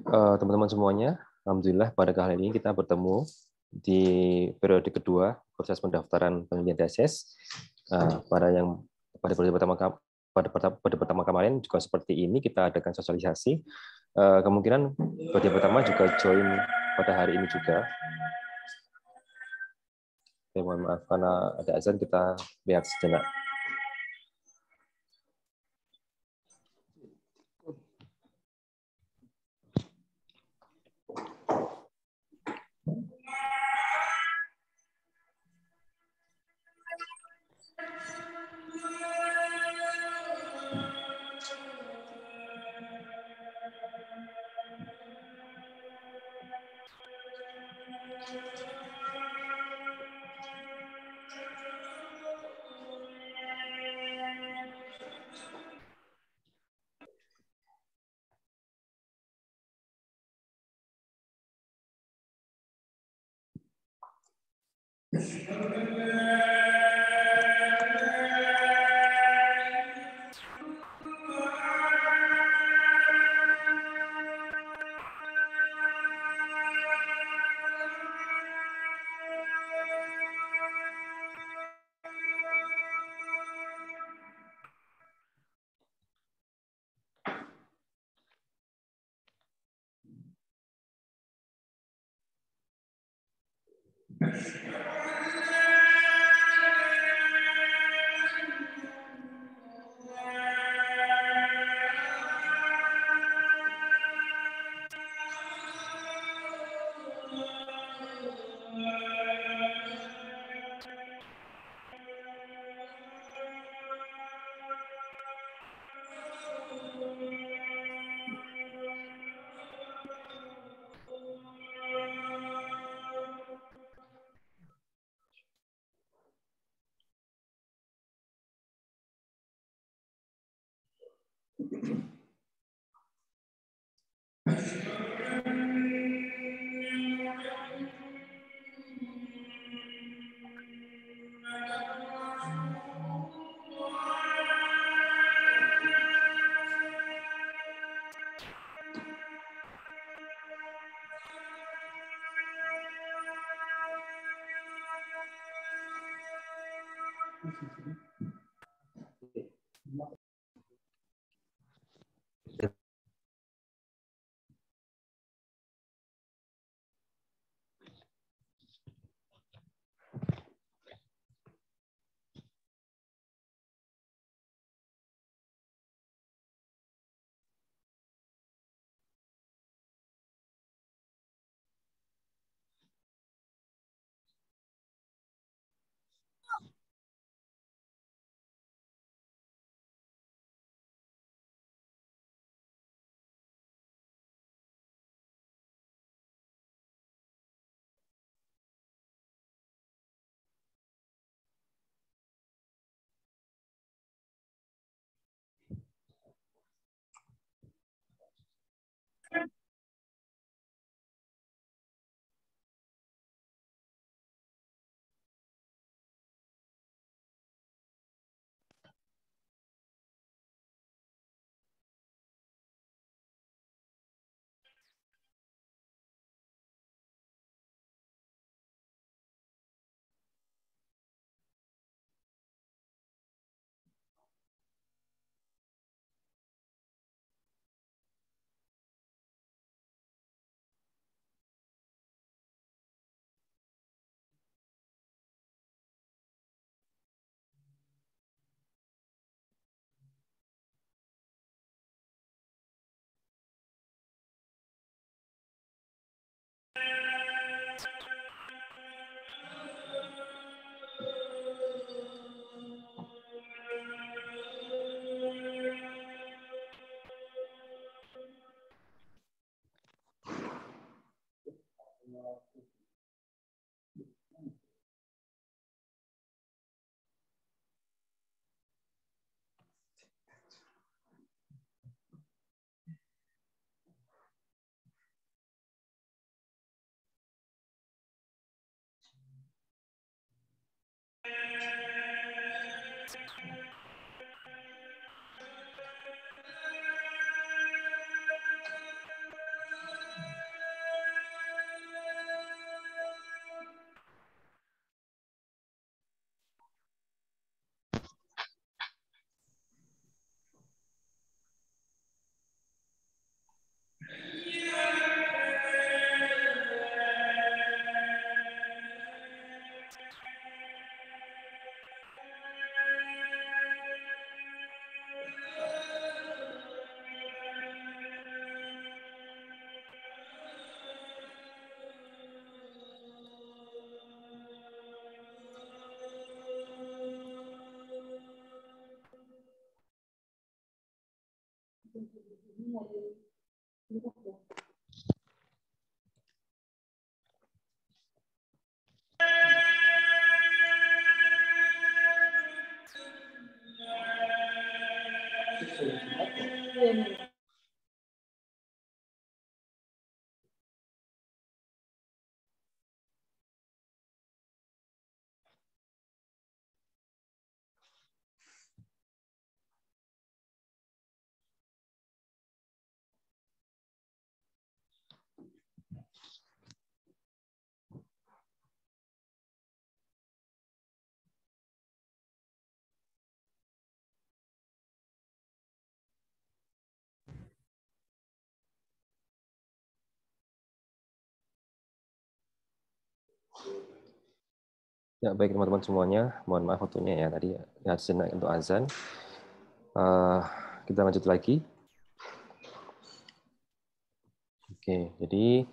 Teman-teman semuanya, alhamdulillah pada kali ini kita bertemu di periode kedua proses pendaftaran penelitian tesis. Pada pertama kemarin juga seperti ini kita adakan sosialisasi. Kemungkinan periode pertama juga join pada hari ini juga. Oke, mohon maaf karena ada azan, kita lihat sejenak. Ya, baik teman-teman semuanya, mohon maaf waktunya ya tadi untuk azan. Kita lanjut lagi. Oke, jadi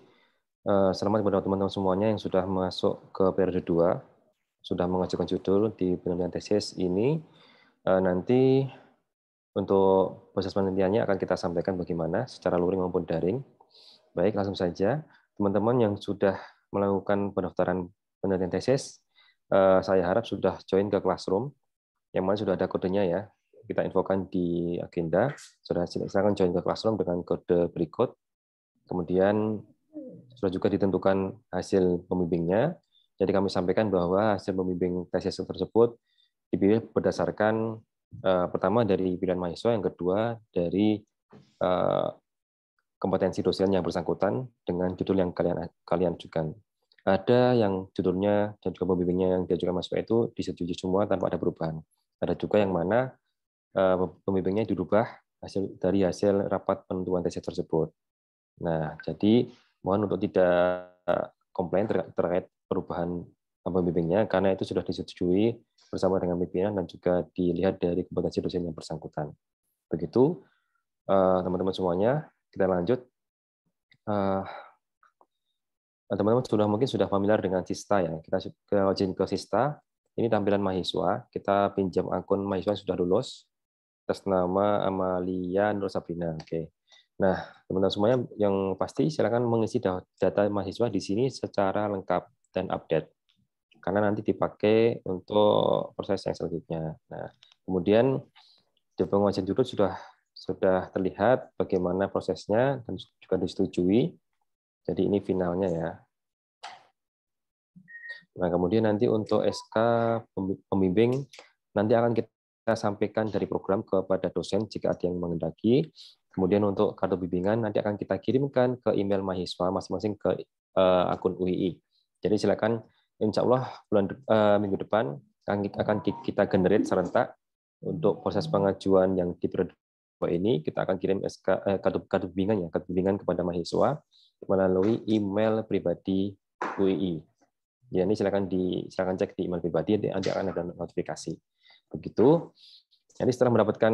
selamat kepada teman-teman semuanya yang sudah masuk ke periode 2, sudah mengajukan judul di penelitian tesis ini. Nanti untuk proses penelitiannya akan kita sampaikan bagaimana secara luring maupun daring. Baik, langsung saja. Teman-teman yang sudah melakukan pendaftaran penelitian tesis, saya harap sudah join ke Classroom, yang mana sudah ada kodenya ya. Kita infokan di agenda. Silakan join ke Classroom dengan kode berikut. Kemudian sudah juga ditentukan hasil pembimbingnya. Jadi kami sampaikan bahwa hasil pembimbing tesis tersebut dipilih berdasarkan pertama dari pilihan mahasiswa, yang kedua dari kompetensi dosen yang bersangkutan dengan judul yang kalian ajukan. Ada yang judulnya dan juga pembimbingnya yang diajukan mahasiswa itu disetujui semua tanpa ada perubahan. Ada juga yang mana pembimbingnya dirubah dari hasil rapat penentuan tesis tersebut. Nah, jadi mohon untuk tidak komplain terkait perubahan pembimbingnya, karena itu sudah disetujui bersama dengan pimpinan dan juga dilihat dari kompetensi dosen yang bersangkutan. Begitu, teman-teman semuanya, kita lanjut. Teman-teman mungkin sudah familiar dengan Sista ya. Kita login ke Sista. Ini tampilan mahasiswa. Kita pinjam akun mahasiswa yang sudah lulus. Atas nama Amalia Nur Sabrina. Oke. Nah, teman-teman semuanya yang pasti silakan mengisi data mahasiswa di sini secara lengkap dan update, karena nanti dipakai untuk proses yang selanjutnya. Nah, kemudian di pengujian judul sudah terlihat bagaimana prosesnya dan juga disetujui. Jadi ini finalnya ya. Nah, kemudian nanti untuk SK pembimbing nanti akan kita sampaikan dari program kepada dosen jika ada yang menghendaki. Kemudian untuk kartu bimbingan nanti akan kita kirimkan ke email mahasiswa masing-masing ke akun UII. Jadi silakan, insya Allah minggu depan akan kita generate serentak untuk proses pengajuan yang di periode ini. Kita akan kirim kartu bimbingan kepada mahasiswa melalui email pribadi UII. Ya, ini silakan cek di email pribadi, nanti akan ada notifikasi. Begitu. Jadi setelah mendapatkan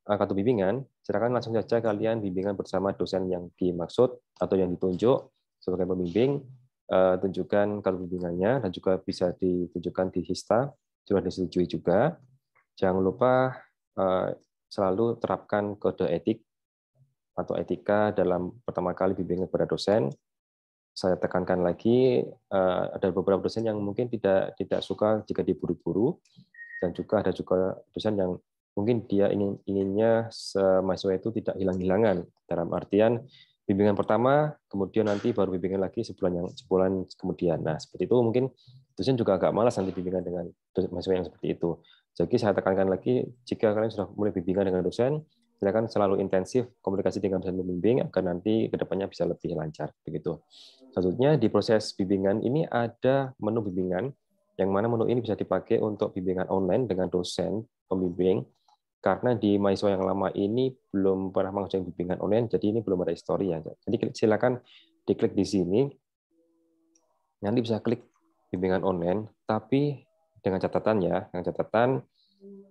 kartu bimbingan, silakan langsung saja kalian bimbingan bersama dosen yang dimaksud atau yang ditunjuk sebagai pembimbing. Tunjukkan kartu bimbingannya dan juga bisa ditunjukkan di Hista, sudah disetujui juga. Jangan lupa selalu terapkan kode etik atau etika dalam pertama kali bimbingan kepada dosen. Saya tekankan lagi, ada beberapa dosen yang mungkin tidak suka jika diburu-buru, dan juga ada juga dosen yang mungkin dia inginnya mahasiswa itu tidak hilang-hilangan, dalam artian bimbingan pertama, kemudian nanti baru bimbingan lagi sebulan kemudian. Nah, seperti itu mungkin dosen juga agak malas nanti bimbingan dengan mahasiswa yang seperti itu. Jadi saya tekankan lagi, jika kalian sudah mulai bimbingan dengan dosen, silakan selalu intensif komunikasi dengan dosen pembimbing agar nanti ke depannya bisa lebih lancar. Begitu. Selanjutnya di proses bimbingan ini ada menu bimbingan, yang mana menu ini bisa dipakai untuk bimbingan online dengan dosen pembimbing, karena di mahasiswa yang lama ini belum pernah mengajukan bimbingan online, jadi ini belum ada histori ya. Jadi silakan diklik di sini, nanti bisa klik bimbingan online, tapi dengan catatan,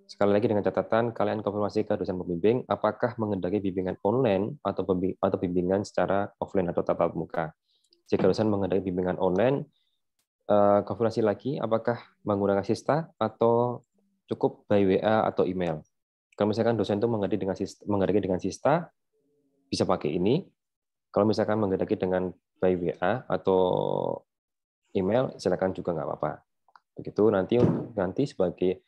sekali lagi dengan catatan, kalian konfirmasi ke dosen pembimbing apakah menghendaki bimbingan online atau bimbingan secara offline atau tatap muka. Jika dosen menghendaki bimbingan online, konfirmasi lagi apakah menggunakan Sista atau cukup by WA atau email. Kalau misalkan dosen itu menghendaki dengan Sista, bisa pakai ini. Kalau misalkan menghendaki dengan by WA atau email, silakan juga nggak apa-apa. Begitu nanti sebagai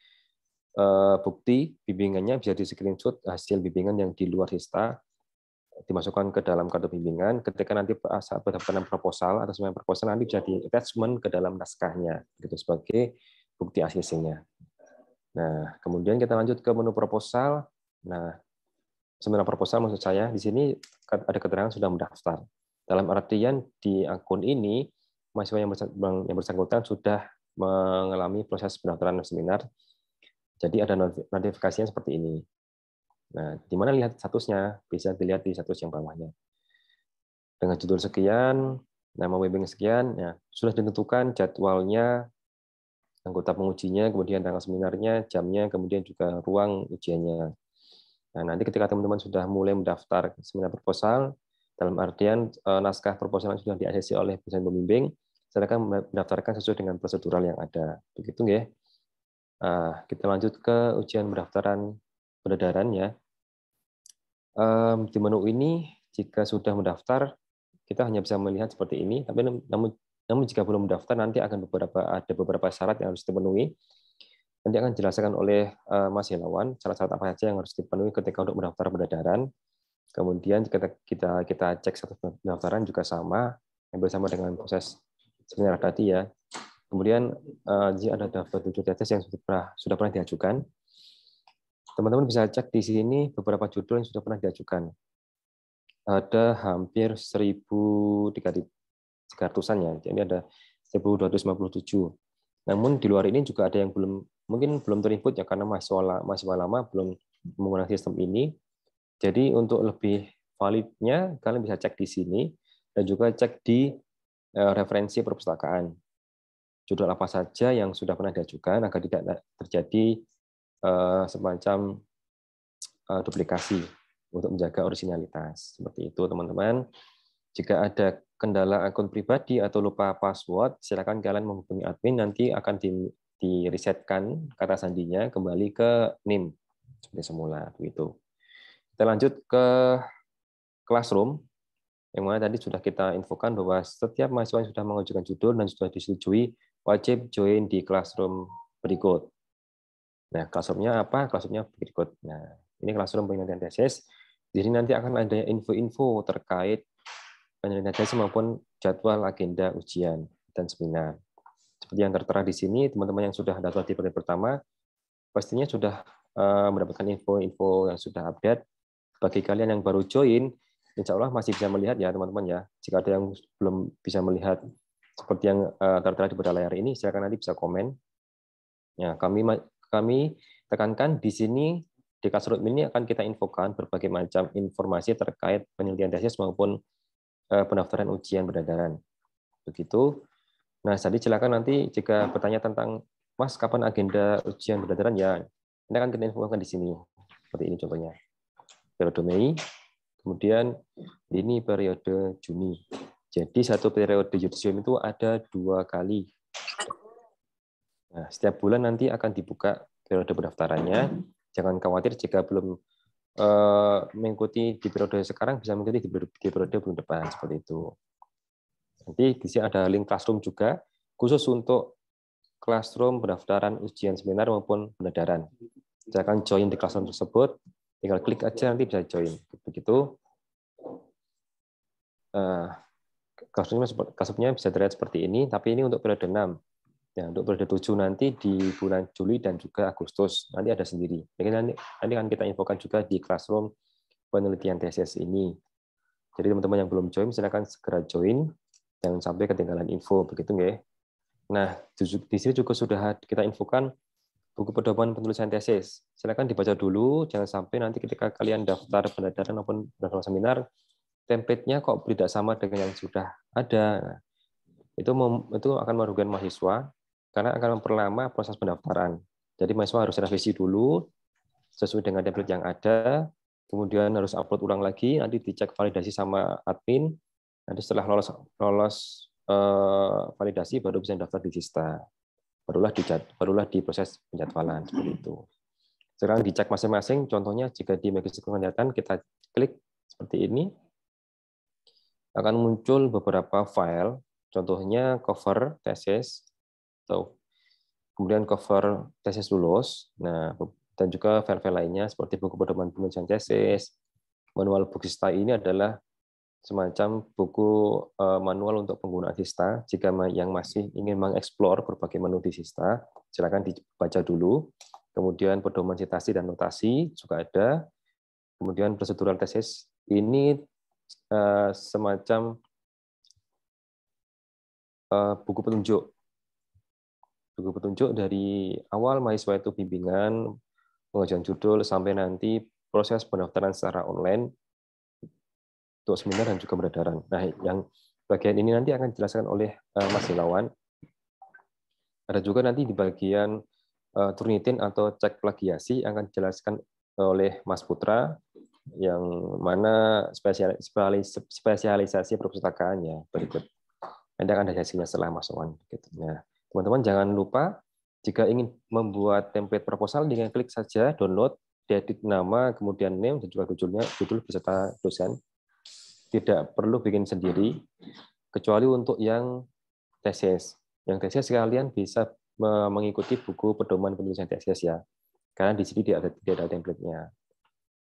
bukti bimbingannya bisa di screenshot hasil bimbingan yang di luar Hista, dimasukkan ke dalam kartu bimbingan. Ketika nanti saat pendaftaran proposal atau semuanya proposal nanti bisa di attachment ke dalam naskahnya, gitu sebagai bukti ACC-nya. Nah, kemudian kita lanjut ke menu proposal. Nah, seminar proposal maksud saya di sini ada keterangan sudah mendaftar. Dalam artian di akun ini mahasiswa yang bersangkutan sudah mengalami proses pendaftaran seminar. Jadi ada notifikasinya seperti ini. Nah, di mana lihat statusnya? Bisa dilihat di status yang bawahnya. Dengan judul sekian, nama webinar sekian, ya, sudah ditentukan jadwalnya, anggota pengujinya, kemudian tanggal seminarnya, jamnya, kemudian juga ruang ujiannya. Nah, nanti ketika teman-teman sudah mulai mendaftar seminar proposal, dalam artian naskah proposal yang sudah di-ACC oleh dosen pembimbing, silakan mendaftarkan sesuai dengan prosedural yang ada. Begitu ya. Kita lanjut ke ujian pendaftaran pendedaran ya. Di menu ini, jika sudah mendaftar, kita hanya bisa melihat seperti ini. Tapi namun jika belum mendaftar, nanti akan ada beberapa syarat yang harus dipenuhi. Nanti akan dijelaskan oleh Mas Helawan syarat-syarat apa saja yang harus dipenuhi ketika untuk mendaftar pendedaran. Kemudian kita cek status pendaftaran juga sama, yang bersama dengan proses seminar tadi ya. Kemudian jika ada daftar judul tesis yang sudah pernah diajukan, teman-teman bisa cek di sini beberapa judul yang sudah pernah diajukan. Ada hampir 1.300-an ya, jadi ada 1.257. Namun di luar ini juga ada yang mungkin belum terinput ya karena mahasiswa lama belum menggunakan sistem ini. Jadi untuk lebih validnya kalian bisa cek di sini dan juga cek di referensi perpustakaan. Judul apa saja yang sudah pernah diajukan agar tidak terjadi semacam duplikasi untuk menjaga originalitas. Seperti itu teman-teman. Jika ada kendala akun pribadi atau lupa password, silakan kalian menghubungi admin, nanti akan di-resetkan kata sandinya kembali ke NIM seperti semula. Begitu. Kita lanjut ke Classroom, yang mana tadi sudah kita infokan bahwa setiap mahasiswa yang sudah mengajukan judul dan sudah disetujui wajib join di Classroom berikut. Nah, Classroom-nya apa? Classroom-nya berikut. Nah, ini Classroom penelitian tesis. Di sini nanti akan ada info-info terkait penelitian tesis maupun jadwal agenda ujian dan seminar. Seperti yang tertera di sini, teman-teman yang sudah daftar di periode pertama pastinya sudah mendapatkan info-info yang sudah update. Bagi kalian yang baru join, insya Allah masih bisa melihat ya teman-teman ya. Jika ada yang belum bisa melihat seperti yang tertera di pada layar ini, silakan nanti bisa komen. Ya, kami tekankan di sini di Classroom ini akan kita infokan berbagai macam informasi terkait penelitian tesis maupun pendaftaran ujian pendedaran. Begitu. Nah, jadi silakan nanti jika bertanya tentang Mas kapan agenda ujian pendedaran ya, ini akan kita infokan di sini. Seperti ini contohnya. Periode Mei, kemudian ini periode Juni. Jadi satu periode yudisium itu ada 2 kali. Nah, setiap bulan nanti akan dibuka periode pendaftarannya. Jangan khawatir jika belum mengikuti di periode sekarang, bisa mengikuti di periode bulan depan seperti itu. Nanti di sini ada link Classroom juga khusus untuk Classroom pendaftaran ujian seminar maupun pendedaran. Silakan join di Classroom tersebut, tinggal klik aja nanti bisa join. Begitu. Classroom-nya bisa terlihat seperti ini, tapi ini untuk periode 6. Ya, untuk periode 7 nanti di bulan Juli dan juga Agustus nanti ada sendiri. Jadi nanti akan kita infokan juga di Classroom penelitian tesis ini. Jadi teman-teman yang belum join silakan segera join, jangan sampai ketinggalan info begitu ya. Nah, di sini juga sudah kita infokan buku pedoman penulisan tesis. Silakan dibaca dulu, jangan sampai nanti ketika kalian daftar pendedaran maupun daftar seminar, template-nya kok tidak sama dengan yang sudah ada. Nah, itu akan merugikan mahasiswa karena akan memperlama proses pendaftaran. Jadi mahasiswa harus revisi dulu sesuai dengan template yang ada, kemudian harus upload ulang lagi, nanti dicek validasi sama admin, nanti setelah lolos validasi baru bisa daftar di Hista. Barulah di proses penjadwalan seperti itu. Sekarang dicek masing-masing, contohnya jika di Magistri Kegiatan kita klik Seperti ini. Akan muncul beberapa file, contohnya cover tesis, atau kemudian cover tesis lulus. Nah, dan juga file-file lainnya seperti buku pedoman penulisan tesis, manual book Sista. Ini adalah semacam buku manual untuk penggunaan Sista. Jika yang masih ingin mengeksplor berbagai menu di Sista, silakan dibaca dulu. Kemudian pedoman citasi dan notasi juga ada. Kemudian prosedural tesis ini semacam buku petunjuk. Buku petunjuk dari awal mahasiswa itu bimbingan, pengajuan judul, sampai nanti proses pendaftaran secara online untuk seminar dan juga peredaran. Nah, yang bagian ini nanti akan dijelaskan oleh Mas Ilawan. Ada juga nanti di bagian Turnitin atau cek plagiasi akan dijelaskan oleh Mas Putra, yang mana spesialisasi perpustakaannya berikut. Nanti akan ada hasilnya setelah Mas Iwan. Nah, teman-teman jangan lupa jika ingin membuat template proposal, dengan klik saja download, diedit nama, kemudian name, dan juga judul beserta dosen. Tidak perlu bikin sendiri, kecuali untuk yang tesis. Yang tesis sekalian bisa mengikuti buku pedoman penulisan tesis ya, karena di sini tidak ada template-nya.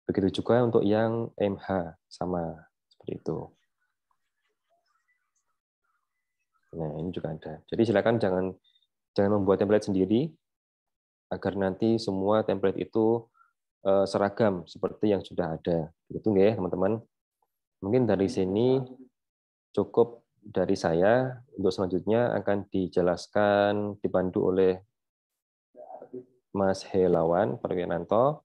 Begitu juga untuk yang MH, sama seperti itu. Nah, ini juga ada. Jadi silakan jangan membuat template sendiri, agar nanti semua template itu seragam seperti yang sudah ada. Begitu nggak ya, teman-teman? Mungkin dari sini cukup dari saya. Untuk selanjutnya akan dijelaskan, dibantu oleh Mas Helawan Perwinanto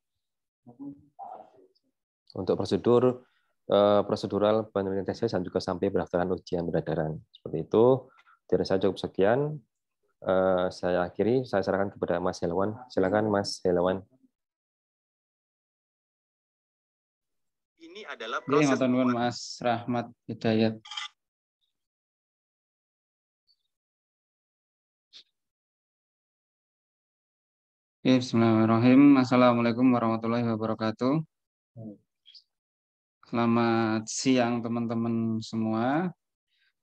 untuk prosedural penelitian tesis dan juga sampai pendaftaran ujian peredaran. Seperti itu. Dari saya cukup sekian. Saya akhiri, saya serahkan kepada Mas Helawan. Silakan Mas Helawan. Ini adalah proses Mas Rahmat Hidayat. Bismillahirrahmanirrahim. Assalamualaikum warahmatullahi wabarakatuh. Selamat siang teman-teman semua.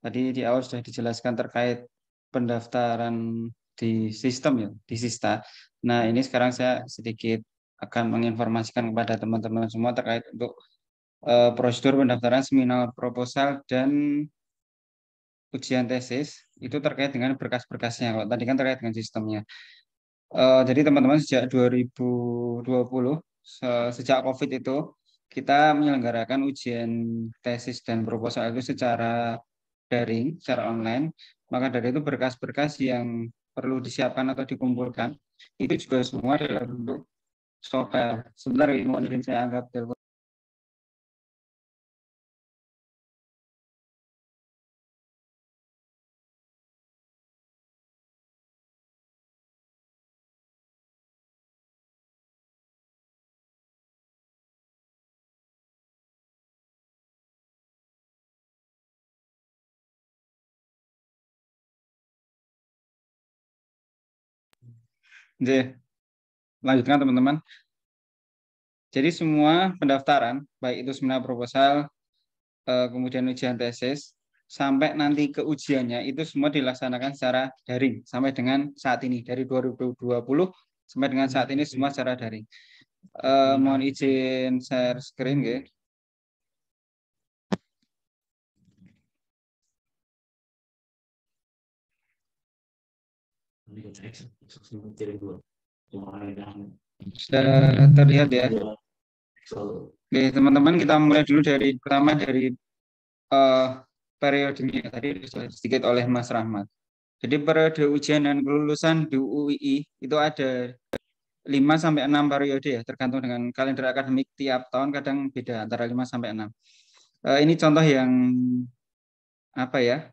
Tadi di awal sudah dijelaskan terkait pendaftaran di sistem ya, di Sista. Nah, ini sekarang saya sedikit akan menginformasikan kepada teman-teman semua terkait untuk prosedur pendaftaran seminar proposal dan ujian tesis itu terkait dengan berkas-berkasnya. Kalau tadi kan terkait dengan sistemnya. Jadi teman-teman sejak 2020, sejak COVID itu, kita menyelenggarakan ujian tesis dan proposal itu secara daring, secara online. Maka dari itu berkas-berkas yang perlu disiapkan atau dikumpulkan, itu juga semua adalah bentuk software. Sebentar, mungkin saya anggap telepon. Oke, lanjutkan teman-teman. Jadi semua pendaftaran, baik itu seminar proposal, kemudian ujian tesis, sampai nanti ke ujiannya, itu semua dilaksanakan secara daring. Sampai dengan saat ini, dari 2020 sampai dengan saat ini semua secara daring. Mohon izin share screen, ya. Sudah terlihat ya. Oke, teman-teman, kita mulai dulu dari pertama dari periodenya tadi sedikit oleh Mas Rahmat. Jadi periode ujian dan kelulusan di UII itu ada 5 sampai 6 periode ya, tergantung dengan kalender akademik tiap tahun, kadang beda antara 5 sampai 6. Ini contoh yang apa ya?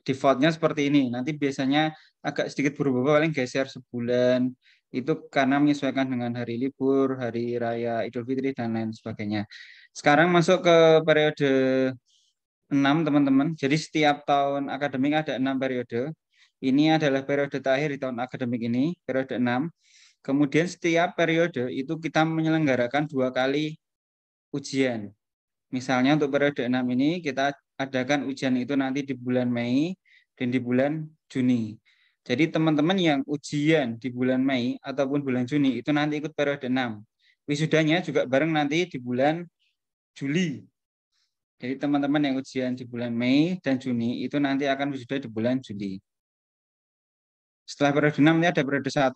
Defaultnya seperti ini. Nanti biasanya agak sedikit berubah, paling geser sebulan. Itu karena menyesuaikan dengan hari libur, hari raya Idul Fitri, dan lain sebagainya. Sekarang masuk ke periode 6, teman-teman. Jadi setiap tahun akademik ada 6 periode. Ini adalah periode terakhir di tahun akademik ini, periode 6. Kemudian setiap periode itu kita menyelenggarakan 2 kali ujian. Misalnya untuk periode 6 ini kita adakan ujian itu nanti di bulan Mei dan di bulan Juni. Jadi teman-teman yang ujian di bulan Mei ataupun bulan Juni itu nanti ikut periode 6. Wisudanya juga bareng nanti di bulan Juli. Jadi teman-teman yang ujian di bulan Mei dan Juni itu nanti akan wisuda di bulan Juli. Setelah periode 6 ini ada periode 1,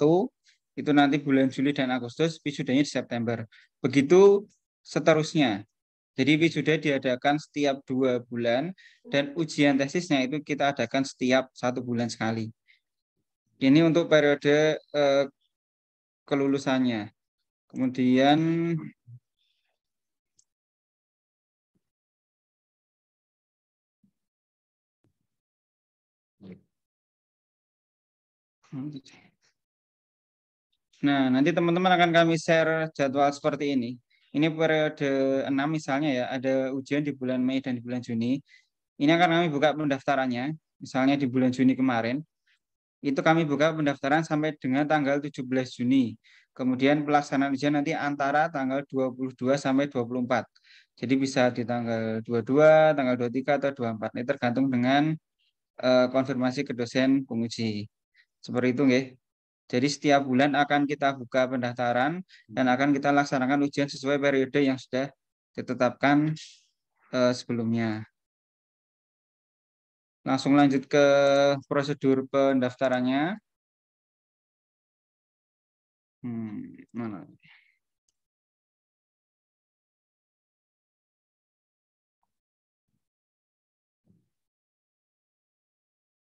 itu nanti bulan Juli dan Agustus, wisudanya di September. Begitu seterusnya. Jadi wisuda diadakan setiap 2 bulan dan ujian tesisnya itu kita adakan setiap 1 bulan sekali. Ini untuk periode kelulusannya. Kemudian nah, nanti teman-teman akan kami share jadwal seperti ini. Ini periode 6 misalnya ya, ada ujian di bulan Mei dan di bulan Juni. Ini akan kami buka pendaftarannya, misalnya di bulan Juni kemarin. Itu kami buka pendaftaran sampai dengan tanggal 17 Juni. Kemudian pelaksanaan ujian nanti antara tanggal 22 sampai 24. Jadi bisa di tanggal 22, tanggal 23, atau 24. Ini tergantung dengan konfirmasi ke dosen penguji. Seperti itu, nggih. Jadi setiap bulan akan kita buka pendaftaran dan akan kita laksanakan ujian sesuai periode yang sudah ditetapkan sebelumnya. Langsung lanjut ke prosedur pendaftarannya. Mana?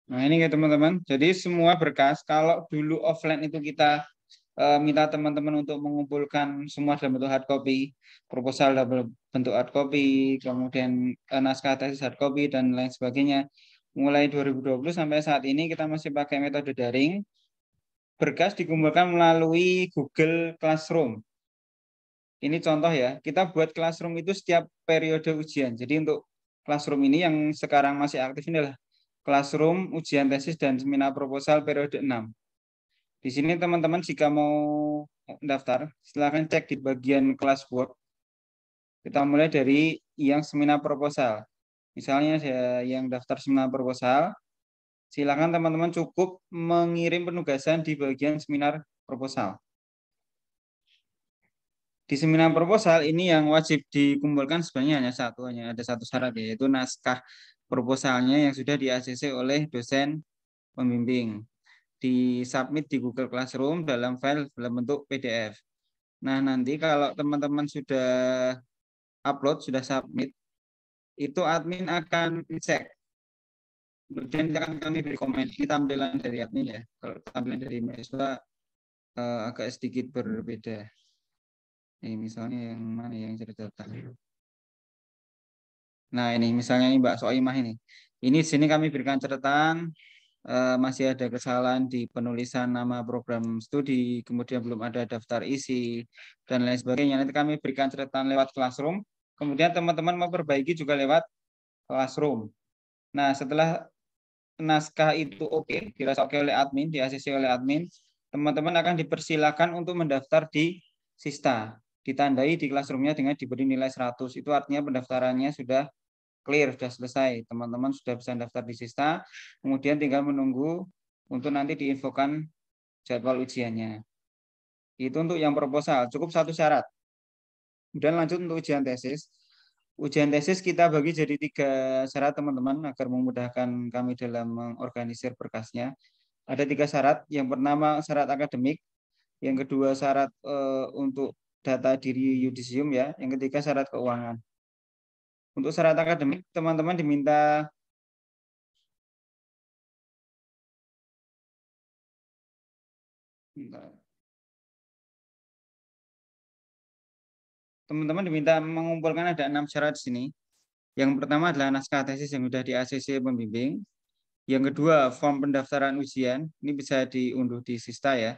Nah ini ya teman-teman. Jadi semua berkas, kalau dulu offline itu kita minta teman-teman untuk mengumpulkan semua dalam bentuk hard copy, proposal dalam bentuk hard copy, kemudian naskah tesis hard copy, dan lain sebagainya. Mulai 2020 sampai saat ini kita masih pakai metode daring. Berkas dikumpulkan melalui Google Classroom. Ini contoh ya, kita buat Classroom itu setiap periode ujian. Jadi untuk Classroom ini yang sekarang masih aktif ini adalah Classroom, ujian tesis, dan seminar proposal periode 6. Di sini teman-teman jika mau daftar, silakan cek di bagian classwork. Kita mulai dari yang seminar proposal. Misalnya saya yang daftar seminar proposal, silakan teman-teman cukup mengirim penugasan di bagian seminar proposal. Di seminar proposal ini yang wajib dikumpulkan sebenarnya hanya ada satu syarat, yaitu naskah proposalnya yang sudah di-ACC oleh dosen pembimbing. Di-submit di Google Classroom dalam file dalam bentuk PDF. Nah, nanti kalau teman-teman sudah upload, sudah submit, itu admin akan cek. Kemudian akan kami beri komen. Ini tampilan dari admin ya. Kalau tampilan dari mahasiswa agak sedikit berbeda. Ini misalnya yang mana yang cerita tadi. Nah, ini misalnya ini Mbak Soimah ini. Ini di sini kami berikan catatan masih ada kesalahan di penulisan nama program studi, kemudian belum ada daftar isi dan lain sebagainya. Nanti kami berikan catatan lewat Classroom. Kemudian teman-teman memperbaiki juga lewat Classroom. Nah, setelah naskah itu oke, dirasa oke oleh admin, di-ACC oleh admin, teman-teman akan dipersilakan untuk mendaftar di Sista. Ditandai di Classroom-nya dengan diberi nilai 100. Itu artinya pendaftarannya sudah clear, sudah selesai. Teman-teman sudah bisa daftar di Sista. Kemudian tinggal menunggu untuk nanti diinfokan jadwal ujiannya. Itu untuk yang proposal. Cukup satu syarat. Kemudian lanjut untuk ujian tesis. Ujian tesis kita bagi jadi 3 syarat teman-teman agar memudahkan kami dalam mengorganisir berkasnya. Ada 3 syarat. Yang pertama syarat akademik. Yang kedua syarat untuk data diri yudisium ya. Yang ketiga syarat keuangan. Untuk syarat akademik teman-teman diminta mengumpulkan ada 6 syarat di sini. Yang pertama adalah naskah tesis yang sudah di-ACC pembimbing. Yang kedua, form pendaftaran ujian. Ini bisa diunduh di Sista ya.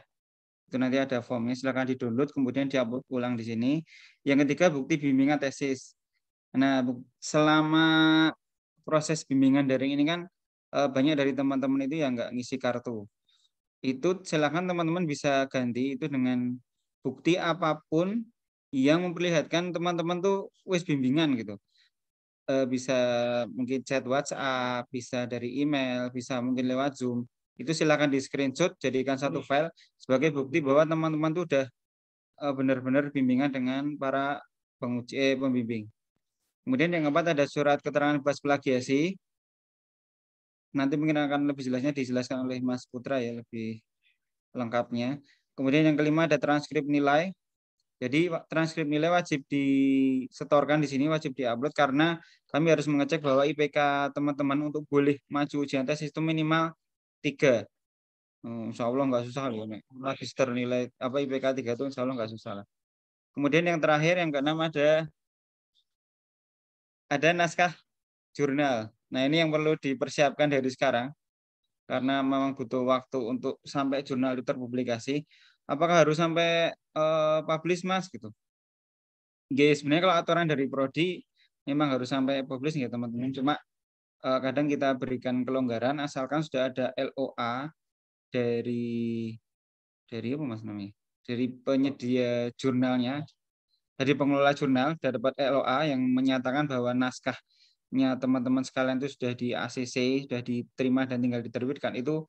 Itu nanti ada formnya, silakan di-download kemudian di-upload ulang di sini. Yang ketiga, bukti bimbingan tesis. Nah, selama proses bimbingan daring ini kan banyak dari teman-teman itu yang nggak ngisi kartu. Itu silakan teman-teman bisa ganti itu dengan bukti apapun yang memperlihatkan teman-teman tuh wis bimbingan gitu. Bisa mungkin chat WhatsApp, bisa dari email, bisa mungkin lewat Zoom. Itu silakan di screenshot, jadikan satu file sebagai bukti bahwa teman-teman tuh udah benar-benar bimbingan dengan para pembimbing. Kemudian yang keempat ada surat keterangan bebas plagiasi. Nanti mungkin akan lebih jelasnya dijelaskan oleh Mas Putra ya, lebih lengkapnya. Kemudian yang kelima ada transkrip nilai. Jadi transkrip nilai wajib disetorkan di sini, wajib diupload karena kami harus mengecek bahwa IPK teman-teman untuk boleh maju ujian tes itu minimal 3. Insya Allah nggak susah loh. Register nilai apa IPK 3 itu insya Allah nggak susah lah. Kemudian yang terakhir, yang keenam ada naskah jurnal. Nah ini yang perlu dipersiapkan dari sekarang karena memang butuh waktu untuk sampai jurnal itu terpublikasi. Apakah harus sampai publish Mas gitu? Sebenarnya kalau aturan dari Prodi memang harus sampai publish ya teman-teman. Cuma kadang kita berikan kelonggaran asalkan sudah ada LOA dari apa Mas namanya? Dari penyedia jurnalnya, dari pengelola jurnal sudah dapat LOA yang menyatakan bahwa naskahnya teman-teman sekalian itu sudah di ACC, sudah diterima dan tinggal diterbitkan, itu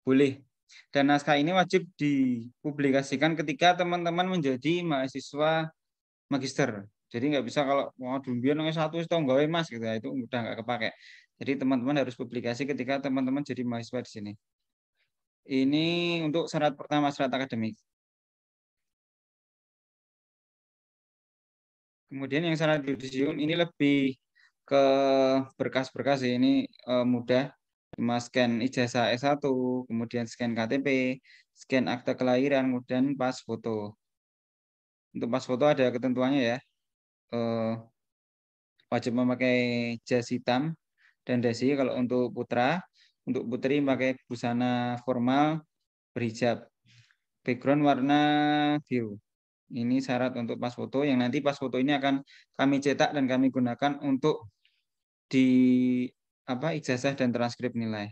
boleh. Dan naskah ini wajib dipublikasikan ketika teman-teman menjadi mahasiswa magister. Jadi nggak bisa kalau mau dumbien satu itu nggak Mas gitu ya, itu udah nggak kepake. Jadi teman-teman harus publikasi ketika teman-teman jadi mahasiswa di sini. Ini untuk syarat pertama, syarat akademik. Kemudian yang syarat yudisium ini lebih ke berkas-berkas ya. Ini mudah. Cuma scan ijazah S1, kemudian scan KTP, scan akte kelahiran, kemudian pas foto. Untuk pas foto ada ketentuannya ya. Wajib memakai jas hitam dan dasi kalau untuk putra. Untuk putri pakai busana formal berhijab. Background warna biru. Ini syarat untuk pas foto yang nanti pas foto ini akan kami cetak dan kami gunakan untuk di ijazah dan transkrip nilai.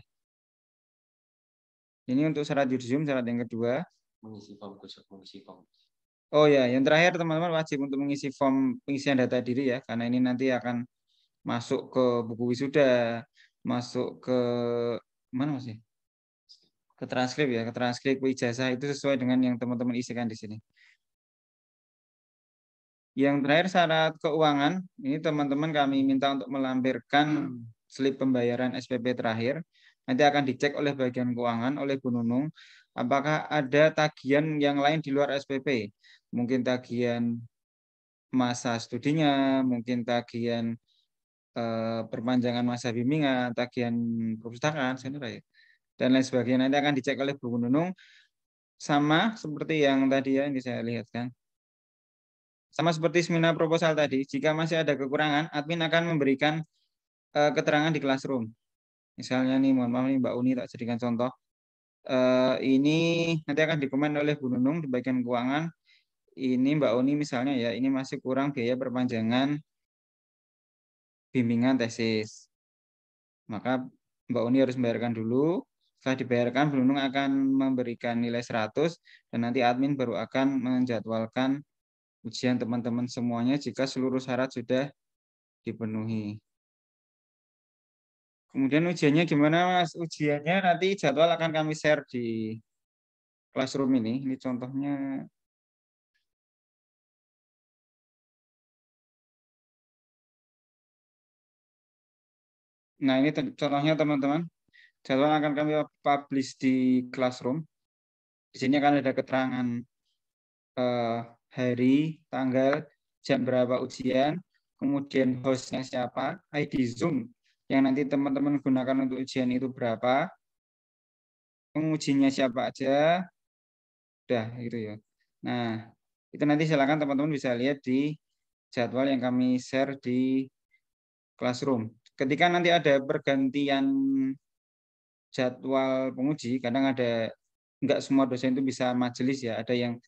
Ini untuk syarat yudisium, syarat yang kedua. Mengisi form. Oh ya, yang terakhir teman-teman wajib untuk mengisi form pengisian data diri ya, karena ini nanti akan masuk ke buku wisuda, masuk ke mana Mas ya? Ke transkrip ya, ke transkrip ijazah itu sesuai dengan yang teman-teman isikan di sini. Yang terakhir syarat keuangan, ini teman-teman kami minta untuk melampirkan slip pembayaran SPP terakhir. Nanti akan dicek oleh bagian keuangan, oleh Bu Nunung, apakah ada tagihan yang lain di luar SPP. Mungkin tagihan masa studinya, mungkin tagihan perpanjangan masa bimbingan, tagihan perpustakaan, dan lain sebagainya. Nanti akan dicek oleh Bu Nunung, sama seperti yang tadi ya, ini saya lihatkan. Sama seperti seminar proposal tadi, jika masih ada kekurangan, admin akan memberikan keterangan di classroom. Misalnya nih, mohon maaf nih Mbak Uni, tak jadikan contoh. Ini nanti akan dikomen oleh Bu Nunung di bagian keuangan. Ini Mbak Uni misalnya ya, ini masih kurang biaya perpanjangan bimbingan tesis. Maka Mbak Uni harus membayarkan dulu. Setelah dibayarkan, Bu Nunung akan memberikan nilai 100 dan nanti admin baru akan menjadwalkan ujian teman-teman semuanya jika seluruh syarat sudah dipenuhi. Kemudian ujiannya gimana Mas? Ujiannya nanti jadwal akan kami share di classroom ini. Ini contohnya. Nah ini contohnya teman-teman. Jadwal akan kami publish di classroom. Di sini akan ada keterangan hari, tanggal, jam berapa ujian, kemudian hostnya siapa, ID Zoom yang nanti teman-teman gunakan untuk ujian itu berapa, pengujinya siapa aja, udah gitu ya. Nah, itu nanti silakan teman-teman bisa lihat di jadwal yang kami share di classroom. Ketika nanti ada pergantian jadwal penguji, kadang ada enggak semua dosen itu bisa majelis ya, ada yang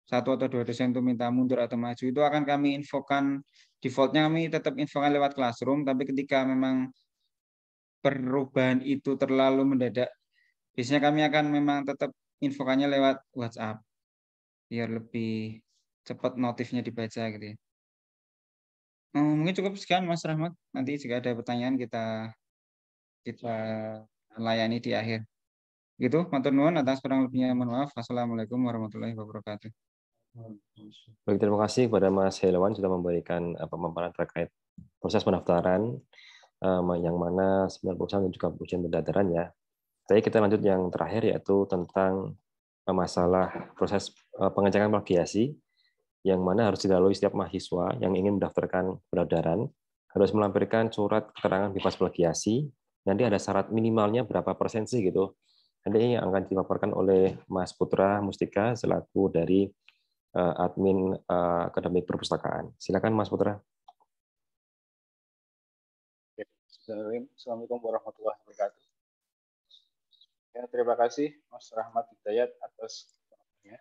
satu atau dua dosen itu minta mundur atau maju, itu akan kami infokan, defaultnya kami tetap infokan lewat classroom, tapi ketika memang perubahan itu terlalu mendadak, biasanya kami akan memang tetap infokannya lewat WhatsApp biar lebih cepat notifnya dibaca gitu ya. Mungkin cukup sekian Mas Rahmat. Nanti jika ada pertanyaan kita layani di akhir. Gitu, matur nuwun, atas kurang lebihnya mohon maaf. Wassalamualaikum warahmatullahi wabarakatuh. Baik, terima kasih kepada Mas Helawan sudah memberikan pemaparan terkait proses pendaftaran yang mana 90% dan juga ujian pendaftaran ya. Jadi kita lanjut yang terakhir yaitu tentang masalah proses pengecekan plagiasi yang mana harus dilalui setiap mahasiswa yang ingin mendaftarkan pendaftaran harus melampirkan surat keterangan bebas plagiasi. Nanti ada syarat minimalnya berapa persen sih gitu. Nanti ini akan dipaparkan oleh Mas Putra Mustika selaku dari admin akademik perpustakaan. Silakan Mas Putra. Assalamualaikum warahmatullahi wabarakatuh. Ya, terima kasih Mas Rahmat Hidayat atas keterangannya.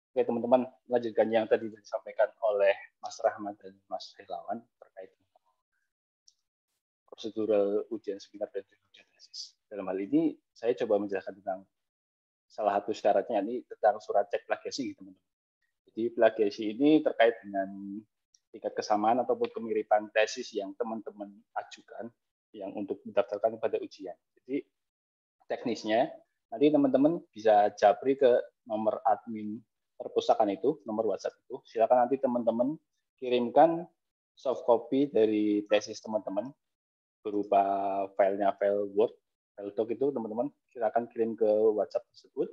Oke teman-teman, lanjutkan yang tadi disampaikan oleh Mas Rahmat dan Mas Helawan terkait prosedural ujian seminar dan ujian tesis. Dalam hal ini saya coba menjelaskan tentang salah satu syaratnya, ini tentang surat cek plagiasi teman-teman. Jadi plagiasi ini terkait dengan tingkat kesamaan ataupun kemiripan tesis yang teman-teman ajukan yang untuk mendaftarkan pada ujian. Jadi teknisnya nanti teman-teman bisa japri ke nomor admin perpustakaan itu, nomor WhatsApp itu. Silakan nanti teman-teman kirimkan soft copy dari tesis teman-teman berupa filenya file Word, file doc itu teman-teman silakan kirim ke WhatsApp tersebut.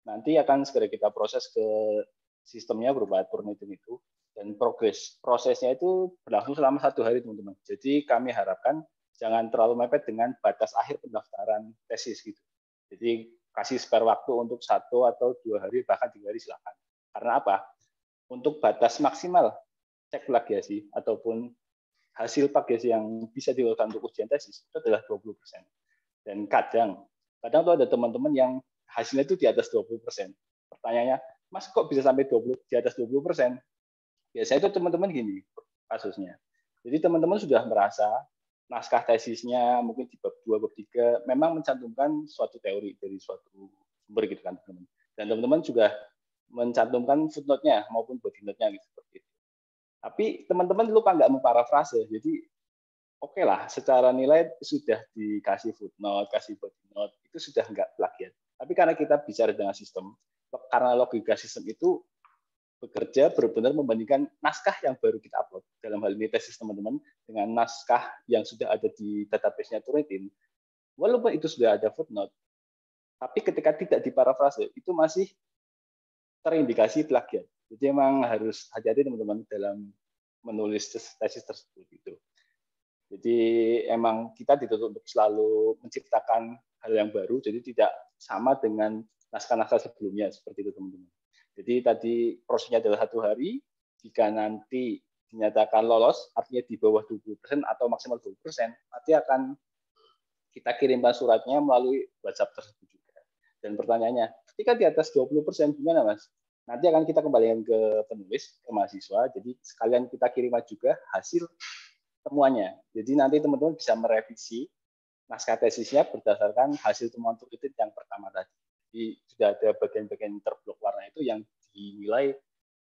Nanti akan segera kita proses ke sistemnya berupa Turnitin itu, dan prosesnya itu berlangsung selama 1 hari teman-teman. Jadi kami harapkan jangan terlalu mepet dengan batas akhir pendaftaran tesis gitu. Jadi kasih spare waktu untuk 1 atau 2 hari bahkan 3 hari silakan. Karena apa? Untuk batas maksimal cek plagiasi ataupun hasil plagiasi yang bisa dilakukan untuk ujian tesis itu adalah 20%. Dan kadang tuh ada teman-teman yang hasilnya itu di atas 20%. Pertanyaannya, Mas kok bisa sampai di atas 20%? Biasanya itu teman-teman gini kasusnya. Jadi teman-teman sudah merasa naskah tesisnya mungkin di bab 2, bab 3 memang mencantumkan suatu teori dari suatu sumber gitu kan teman-teman. Dan teman-teman juga mencantumkan footnote-nya maupun body note-nya gitu seperti itu. Tapi teman-teman lupa nggak memparafrase. Jadi oke lah, secara nilai sudah dikasih footnote, kasih body note, itu sudah nggak plagiat. Tapi karena kita bicara dengan sistem, karena logika sistem itu bekerja benar-benar membandingkan naskah yang baru kita upload, dalam hal ini tesis teman-teman, dengan naskah yang sudah ada di database-nya Turnitin, walaupun itu sudah ada footnote, tapi ketika tidak diparafrase, itu masih terindikasi plagiat. Jadi memang harus hati-hati teman-teman dalam menulis tesis tersebut. Gitu. Jadi emang kita dituntut untuk selalu menciptakan hal yang baru, jadi tidak sama dengan naskah-naskah sebelumnya, seperti itu teman-teman. Jadi tadi prosesnya adalah 1 hari, jika nanti dinyatakan lolos, artinya di bawah 20% atau maksimal 20%, nanti akan kita kirimkan suratnya melalui WhatsApp tersebut juga. Dan pertanyaannya, ketika di atas 20% gimana Mas? Nanti akan kita kembalikan ke penulis, ke mahasiswa, jadi sekalian kita kirimkan juga hasil temuannya. Jadi nanti teman-teman bisa merevisi naskah tesisnya berdasarkan hasil temuan Turnitin yang pertama tadi. Jadi sudah ada bagian-bagian terblok warna itu yang dinilai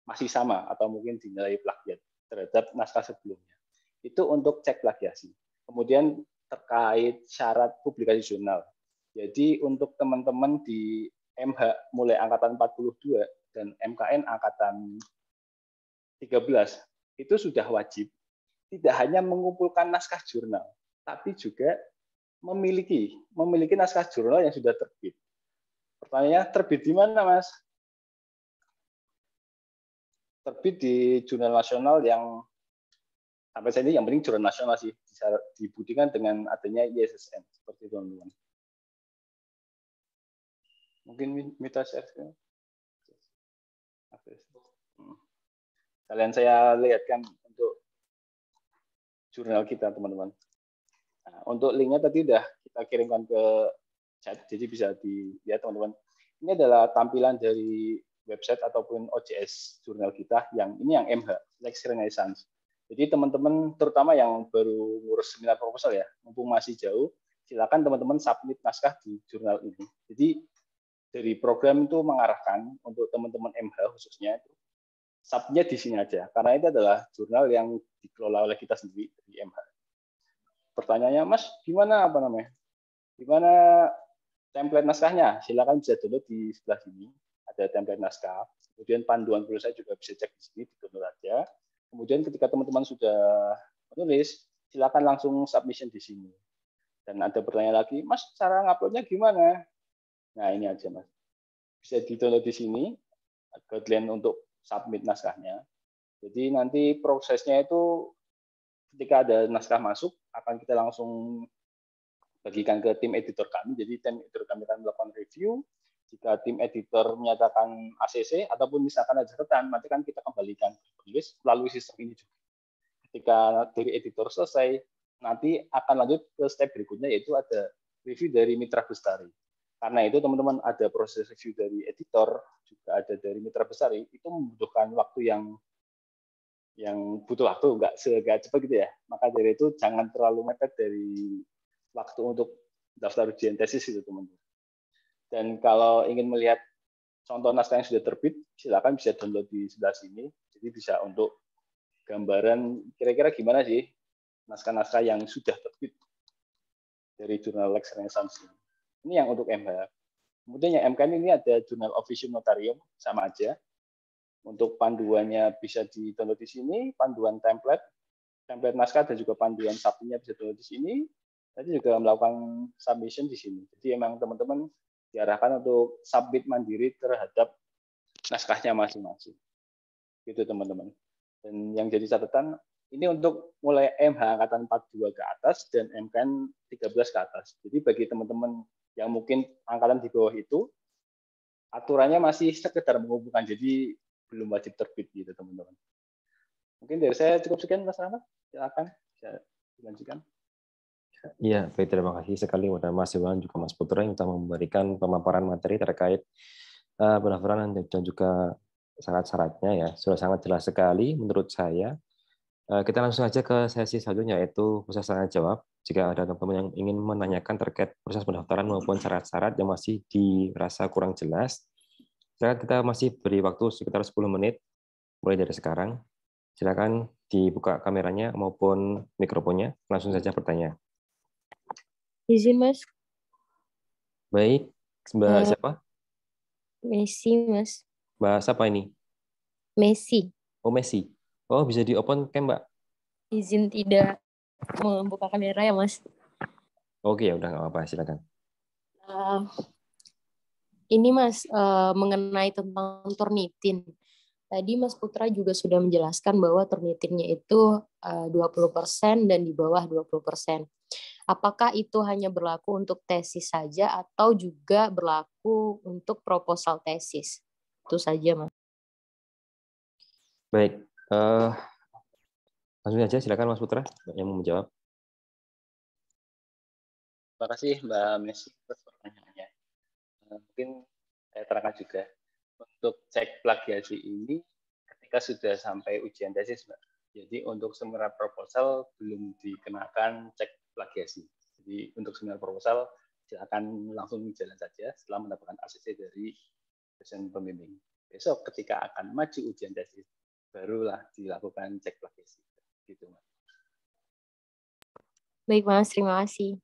masih sama atau mungkin dinilai plagiat terhadap naskah sebelumnya. Itu untuk cek plagiasi. Kemudian terkait syarat publikasi jurnal. Jadi untuk teman-teman di MH mulai angkatan 42 dan MKN angkatan 13 itu sudah wajib tidak hanya mengumpulkan naskah jurnal, tapi juga memiliki naskah jurnal yang sudah terbit. Pertanyaannya, terbit di mana, Mas? Terbit di jurnal nasional yang sampai saat ini yang penting jurnal nasional sih bisa dibuktikan dengan adanya ISSN seperti itu, teman-teman. Mungkin minta share. Kalian saya lihatkan untuk jurnal kita, teman-teman. Nah, untuk linknya tadi udah kita kirimkan ke chat, jadi bisa dilihat, teman-teman. Ini adalah tampilan dari website ataupun OJS jurnal kita yang ini yang MH, Lex Renaissance. Jadi teman-teman terutama yang baru ngurus seminar proposal ya, mumpung masih jauh, silakan teman-teman submit naskah di jurnal ini. Jadi dari program itu mengarahkan untuk teman-teman MH khususnya itu subnya di sini aja, karena itu adalah jurnal yang dikelola oleh kita sendiri di MH. Pertanyaannya, Mas, gimana gimana template naskahnya? Silakan bisa download di sebelah sini, ada template naskah. Kemudian panduan penulis saya juga bisa cek di sini, di-download aja. Kemudian ketika teman-teman sudah menulis, silakan langsung submission di sini. Dan ada pertanyaan lagi, Mas, cara nguploadnya gimana? Nah, ini aja, Mas. Bisa di-download di sini, guideline untuk submit naskahnya. Jadi nanti prosesnya itu ketika ada naskah masuk, akan kita langsung bagikan ke tim editor kami. Jadi tim editor kami akan melakukan review. Jika tim editor menyatakan ACC ataupun misalkan ada catatan, nanti kan kita kembalikan ke penulis melalui sistem ini juga. Ketika dari editor selesai, nanti akan lanjut ke step berikutnya, yaitu ada review dari Mitra Bestari. Karena itu teman-teman ada proses review dari editor, juga ada dari Mitra Bestari, itu membutuhkan waktu yang butuh waktu, nggak cepat gitu ya. Maka dari itu jangan terlalu mepet dari waktu untuk daftar ujian tesis itu teman-teman. Dan kalau ingin melihat contoh naskah yang sudah terbit, silakan bisa download di sebelah sini. Jadi bisa untuk gambaran kira-kira gimana sih naskah-naskah yang sudah terbit dari jurnal Lex Renaissance ini. Ini yang untuk MH. Kemudian yang MKN ini ada jurnal Officium Notarium, sama aja. Untuk panduannya bisa di-download di sini, panduan template naskah dan juga panduan subnya bisa download di sini. Nanti juga melakukan submission di sini. Jadi emang teman-teman diarahkan untuk submit mandiri terhadap naskahnya masing-masing. Gitu teman-teman. Dan yang jadi catatan, ini untuk mulai MH angkatan 42 ke atas dan MKN 13 ke atas. Jadi bagi teman-teman yang mungkin angkatan di bawah itu, aturannya masih sekedar menghubungkan, jadi belum wajib terbit gitu teman-teman. Mungkin dari saya cukup sekian, Mas Rahmat. Silakan bisa dilanjutkan. Iya, baik, terima kasih sekali kepada Mas Iwan juga Mas Putra yang telah memberikan pemaparan materi terkait pendaftaran dan juga syarat-syaratnya ya. Sudah sangat jelas sekali menurut saya. Kita langsung aja ke sesi selanjutnya, yaitu proses tanya jawab. Jika ada teman-teman yang ingin menanyakan terkait proses pendaftaran maupun syarat-syarat yang masih dirasa kurang jelas, kita masih beri waktu sekitar 10 menit mulai dari sekarang. Silakan dibuka kameranya maupun mikrofonnya, langsung saja bertanya. Izin, Mas. Baik, Mbak siapa? Messi, Mas. Mbak siapa ini? Messi. Oh, Messi. Oh, bisa di-open cam, Mbak? Izin tidak membuka kamera ya, Mas. Oke, ya udah nggak apa-apa, silakan. Ini, Mas, mengenai tentang Turnitin. Tadi Mas Putra juga sudah menjelaskan bahwa Turnitinnya itu 20% dan di bawah 20%. Apakah itu hanya berlaku untuk tesis saja atau juga berlaku untuk proposal tesis? Itu saja, Mas. Baik, langsung saja silakan Mas Putra yang mau menjawab. Terima kasih Mbak Messi atas pertanyaannya. Mungkin saya terangkan juga untuk cek plagiasi ini ketika sudah sampai ujian tesis, Mbak. Jadi untuk seminar proposal belum dikenakan cek plagiasi. Jadi untuk seminar proposal silakan langsung jalan saja setelah mendapatkan ACC dari dosen pembimbing. Besok ketika akan maju ujian tesis barulah dilakukan cek plagiasi. Gitu, Mbak. Baik, Mas, terima kasih.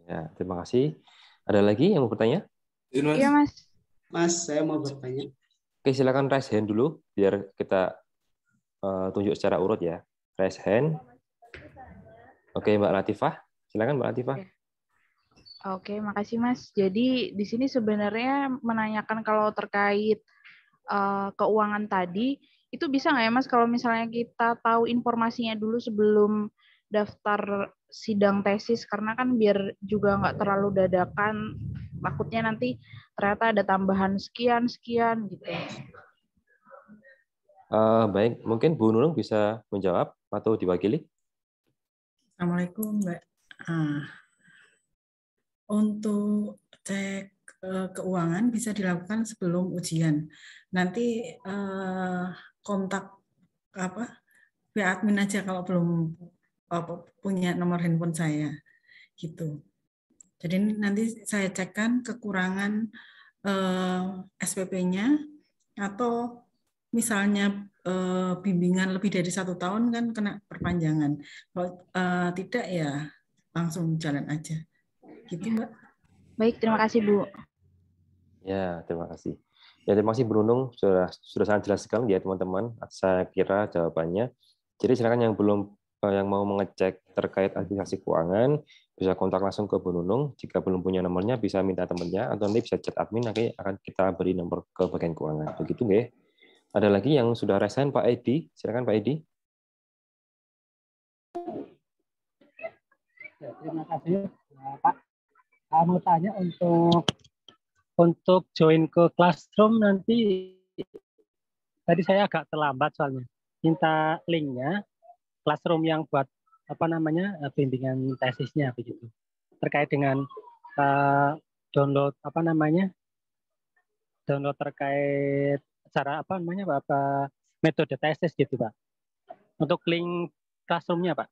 Ya, terima kasih. Ada lagi yang mau bertanya? Iya, Mas. Mas, saya mau bertanya. Oke, silakan raise hand dulu biar kita tunjuk secara urut ya. Raise hand. Oke, Mbak Latifah. Silakan Mbak Latifah. Oke, makasih Mas. Jadi di sini sebenarnya menanyakan kalau terkait keuangan tadi, itu bisa nggak ya Mas kalau misalnya kita tahu informasinya dulu sebelum daftar sidang tesis, karena kan biar juga nggak terlalu dadakan, takutnya nanti ternyata ada tambahan sekian gitu. Baik, mungkin Bu Nunung bisa menjawab atau diwakili. Assalamualaikum, Mbak. Untuk cek keuangan bisa dilakukan sebelum ujian. Nanti kontak pihak admin aja kalau belum punya nomor handphone saya, gitu. Jadi nanti saya cekkan kekurangan SPP-nya atau misalnya bimbingan lebih dari 1 tahun kan kena perpanjangan. Kalau tidak ya langsung jalan aja. Gitu, Mbak. Baik, terima kasih, Bu. Ya, terima kasih. Ya, terima kasih Bu Nunung, sudah sangat jelas sekali ya teman-teman. Saya kira jawabannya. Jadi silakan yang mau mengecek terkait administrasi keuangan bisa kontak langsung ke Bu Nunung. Jika belum punya nomornya bisa minta temannya atau nanti bisa chat admin, nanti akan kita beri nomor ke bagian keuangan. Begitu nggih. Ada lagi yang sudah resign, Pak Edi. Silakan Pak Edi. Ya, terima kasih Pak. Mau tanya untuk join ke Classroom nanti, tadi saya agak terlambat soalnya. Minta linknya Classroom yang buat bimbingan tesisnya begitu. Terkait dengan download download terkait cara metode tesis gitu Pak. Untuk link Classroom-nya Pak.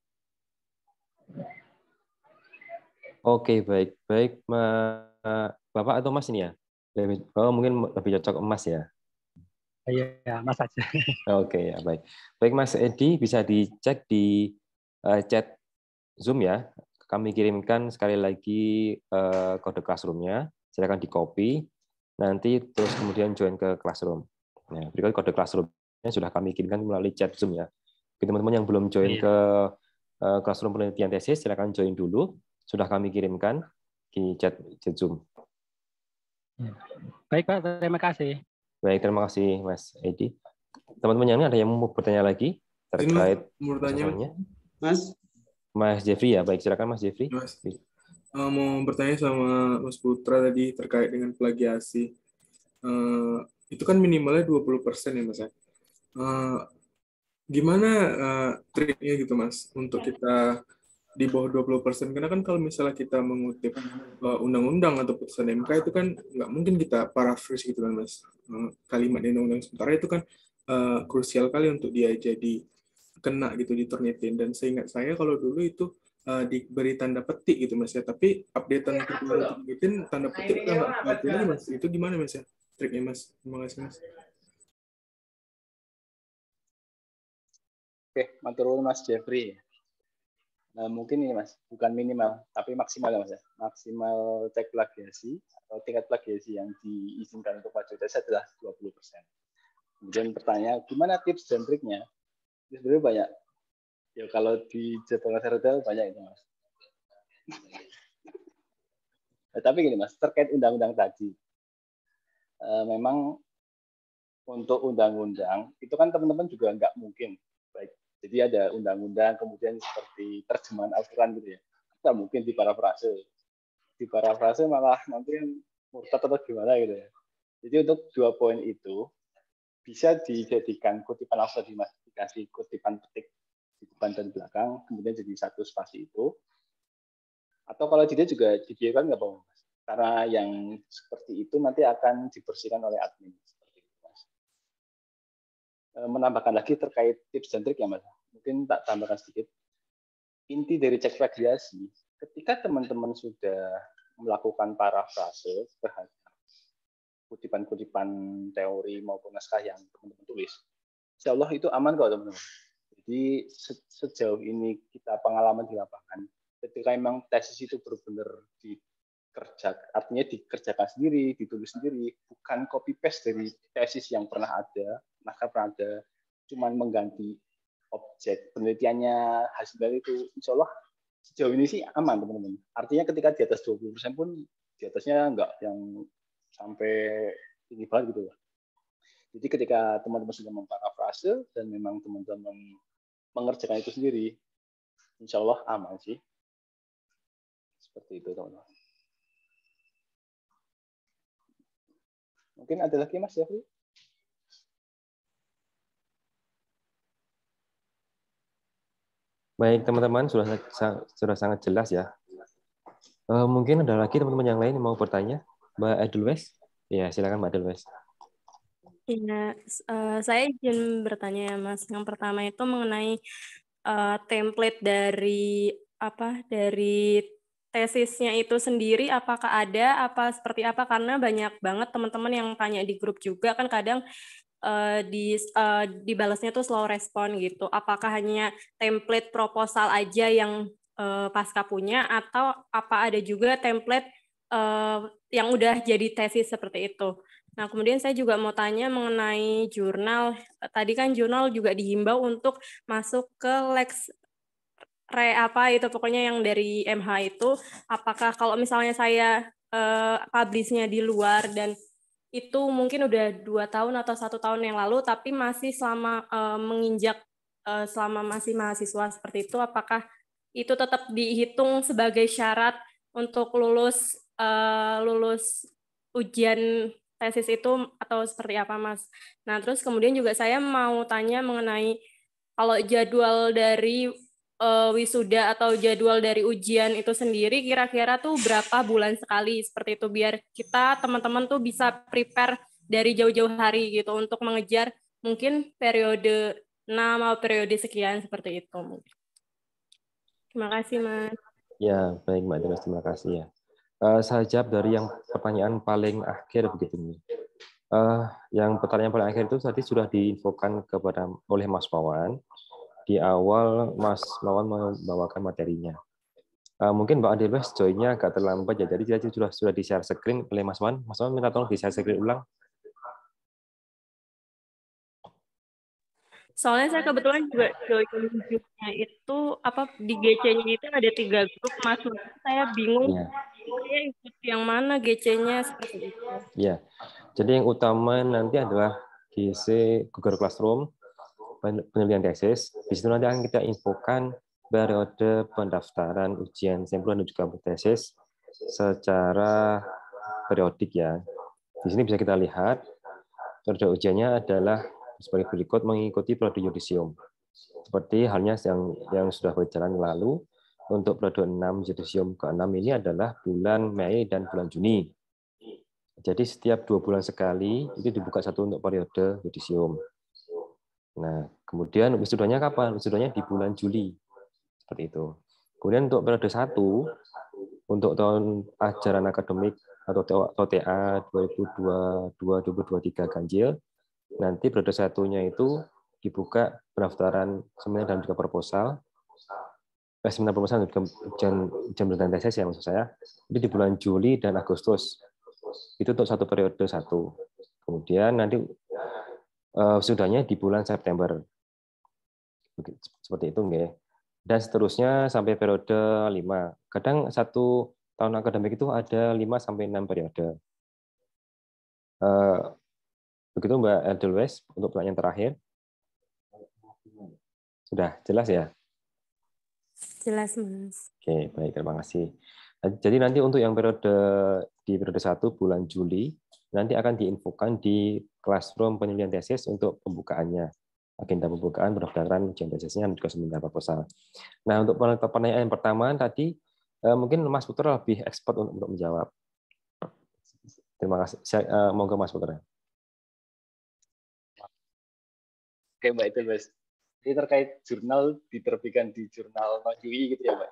Oke, baik. Bapak atau Mas ini ya? Mungkin lebih cocok Mas ya? Iya, Mas aja. Oke, ya, baik. Baik, Mas Edi, bisa dicek di chat Zoom ya. Kami kirimkan sekali lagi kode Classroom-nya. Silakan di-copy. Nanti terus kemudian join ke Classroom. Nah, berikut kode Classroom-nya sudah kami kirimkan melalui chat Zoom ya. Bagi teman-teman yang belum join ke Classroom penelitian tesis, silakan join dulu. Sudah kami kirimkan di chat Zoom. Baik Pak, terima kasih. Baik, terima kasih Mas Edi. Teman-teman yang ini ada yang mau bertanya lagi terkait bertanya, Mas Jeffrey ya? Baik, silakan Mas Jeffrey. Mas, mau bertanya sama Mas Putra tadi terkait dengan plagiasi. Itu kan minimalnya 20% ya Mas ya. Gimana triknya gitu Mas untuk kita di bawah 20%, karena kan kalau misalnya kita mengutip undang-undang atau putusan MK itu kan nggak mungkin kita paraphrase gitu kan Mas, kalimat di undang-undang, sementara itu kan krusial kali untuk dia jadi kena gitu di Turnitin. Dan seingat saya kalau dulu itu diberi tanda petik gitu Mas ya, tapi updatean Turnitin tanda petik udah nggak lagi Mas. Itu gimana Mas ya triknya Mas? Terima kasih Mas. Oke, matur Mas Jeffrey. Nah, mungkin ini Mas, bukan minimal, tapi maksimal ya Mas ya. Maksimal cek plagiasi atau tingkat plagiasi yang diizinkan untuk wajib tes adalah 20%. Kemudian pertanyaan, gimana tips dan triknya? Sebenarnya banyak. Ya kalau di jadwal retail banyak itu Mas. Nah, tapi gini Mas, terkait undang-undang tadi. Memang untuk undang-undang, itu kan teman-teman juga nggak mungkin. Baik. Jadi ada undang-undang, kemudian seperti terjemahan Al-Quran gitu ya. Nggak mungkin diparafrase. Diparafrase malah nanti murtad atau gimana gitu ya. Jadi untuk 2 poin itu, bisa dijadikan kutipan langsung tadi Mas. Dikasih kutipan petik di depan dan belakang, kemudian jadi satu spasi itu. Atau kalau tidak juga dibiarkan nggak apa-apa Mas. Karena yang seperti itu nanti akan dibersihkan oleh admin. Seperti itu Mas. Menambahkan lagi terkait tips dan trik ya Mas. Mungkin tak tambahkan sedikit. Inti dari cek plagiasi, ketika teman-teman sudah melakukan parafrase terhadap kutipan-kutipan teori maupun naskah yang teman-teman tulis, insya Allah itu aman kok teman-teman. Jadi sejauh ini kita pengalaman di lapangan, ketika memang tesis itu benar-benar dikerjakan, artinya dikerjakan sendiri, ditulis sendiri, bukan copy paste dari tesis yang pernah ada, naskah pernah ada, cuman mengganti objek penelitiannya, hasil dari itu, insya Allah sejauh ini sih aman teman-teman. Artinya ketika di atas 20% pun di atasnya enggak yang sampai tinggi banget gitu ya. Jadi ketika teman-teman sudah memparafrase dan memang teman-teman mengerjakan itu sendiri, insya Allah aman sih. Seperti itu teman-teman. Mungkin ada lagi Mas Jeffrey? Baik teman-teman, sudah sangat jelas ya. Mungkin ada lagi teman-teman yang lain yang mau bertanya, Mbak Edelweiss? Ya, silakan Mbak Edelweiss. Iya, saya izin bertanya ya Mas. Yang pertama itu mengenai template dari tesisnya itu sendiri, apakah ada, apa seperti apa? Karena banyak banget teman-teman yang tanya di grup juga kan kadang dibalasnya tuh slow respon gitu. Apakah hanya template proposal aja yang pasca punya, atau apa ada juga template yang udah jadi tesis seperti itu. Nah, kemudian saya juga mau tanya mengenai jurnal. Tadi kan jurnal juga dihimbau untuk masuk ke Lex apa itu pokoknya yang dari MH itu. Apakah kalau misalnya saya publish-nya di luar dan itu mungkin udah 2 tahun atau 1 tahun yang lalu, tapi masih selama menginjak selama masih mahasiswa seperti itu, apakah itu tetap dihitung sebagai syarat untuk lulus ujian tesis itu atau seperti apa, Mas? Nah, terus kemudian juga saya mau tanya mengenai kalau jadwal dari wisuda atau jadwal dari ujian itu sendiri kira-kira tuh berapa bulan sekali seperti itu, biar kita teman-teman tuh bisa prepare dari jauh-jauh hari gitu untuk mengejar mungkin periode 6 atau periode sekian seperti itu. Terima kasih, Mas. Ya, baik Mbak Dimas, terima kasih ya. Saya jawab dari yang pertanyaan paling akhir begitu nih. Yang pertanyaan paling akhir itu tadi sudah diinfokan oleh Mas Wawan. Di awal Mas Wawan membawakan materinya. Mungkin Mbak Adelwes join-nya agak terlambat ya, jadi sudah di-share screen oleh Mas Wawan. Mas Wawan minta tolong di-share screen ulang. Soalnya saya kebetulan juga join grupnya itu apa di GC-nya itu ada 3 grup, Mas. Saya bingung saya ikut yang mana GC-nya seperti itu. Ya, jadi yang utama nanti adalah GC Google Classroom, penelitian tesis. Di situ nanti akan kita infokan periode pendaftaran ujian sampel dan juga tesis secara periodik ya. Di sini bisa kita lihat periode ujiannya adalah sebagai berikut, mengikuti periode yudisium. Seperti halnya yang sudah berjalan lalu, untuk periode 6 yudisium ke-6 ini adalah bulan Mei dan bulan Juni. Jadi setiap 2 bulan sekali itu dibuka satu untuk periode yudisium. Nah, kemudian wisudanya kapan? Wisudanya di bulan Juli. Seperti itu. Kemudian untuk periode 1, untuk tahun ajaran akademik atau TA 2022-2023 ganjil, nanti periode 1-nya itu dibuka pendaftaran seminar dan juga proposal. Seminar proposal dan juga ujian dan tesis ya maksud saya. Itu di bulan Juli dan Agustus. Itu untuk satu periode 1. Kemudian nanti sudahnya di bulan September. Seperti itu nggih. Dan seterusnya sampai periode 5. Kadang satu tahun akademik itu ada 5 sampai 6 periode. Begitu Mbak Edelweiss untuk pertanyaan terakhir. Sudah jelas ya? Jelas, Mas. Oke, baik, terima kasih. Jadi nanti untuk yang di periode 1 bulan Juli, nanti akan diinfokan di Classroom penelitian tesis untuk pembukaannya. Agenda pembukaan, pendaftaran, ujian tesisnya, dan juga seminar proposal. Nah, untuk pertanyaan yang pertama tadi, mungkin Mas Putra lebih expert untuk menjawab. Terima kasih. Monggo Mas Putra. Oke, Mbak, itu Mas. Ini terkait jurnal diterbitkan di jurnal non-UI gitu ya, Mbak.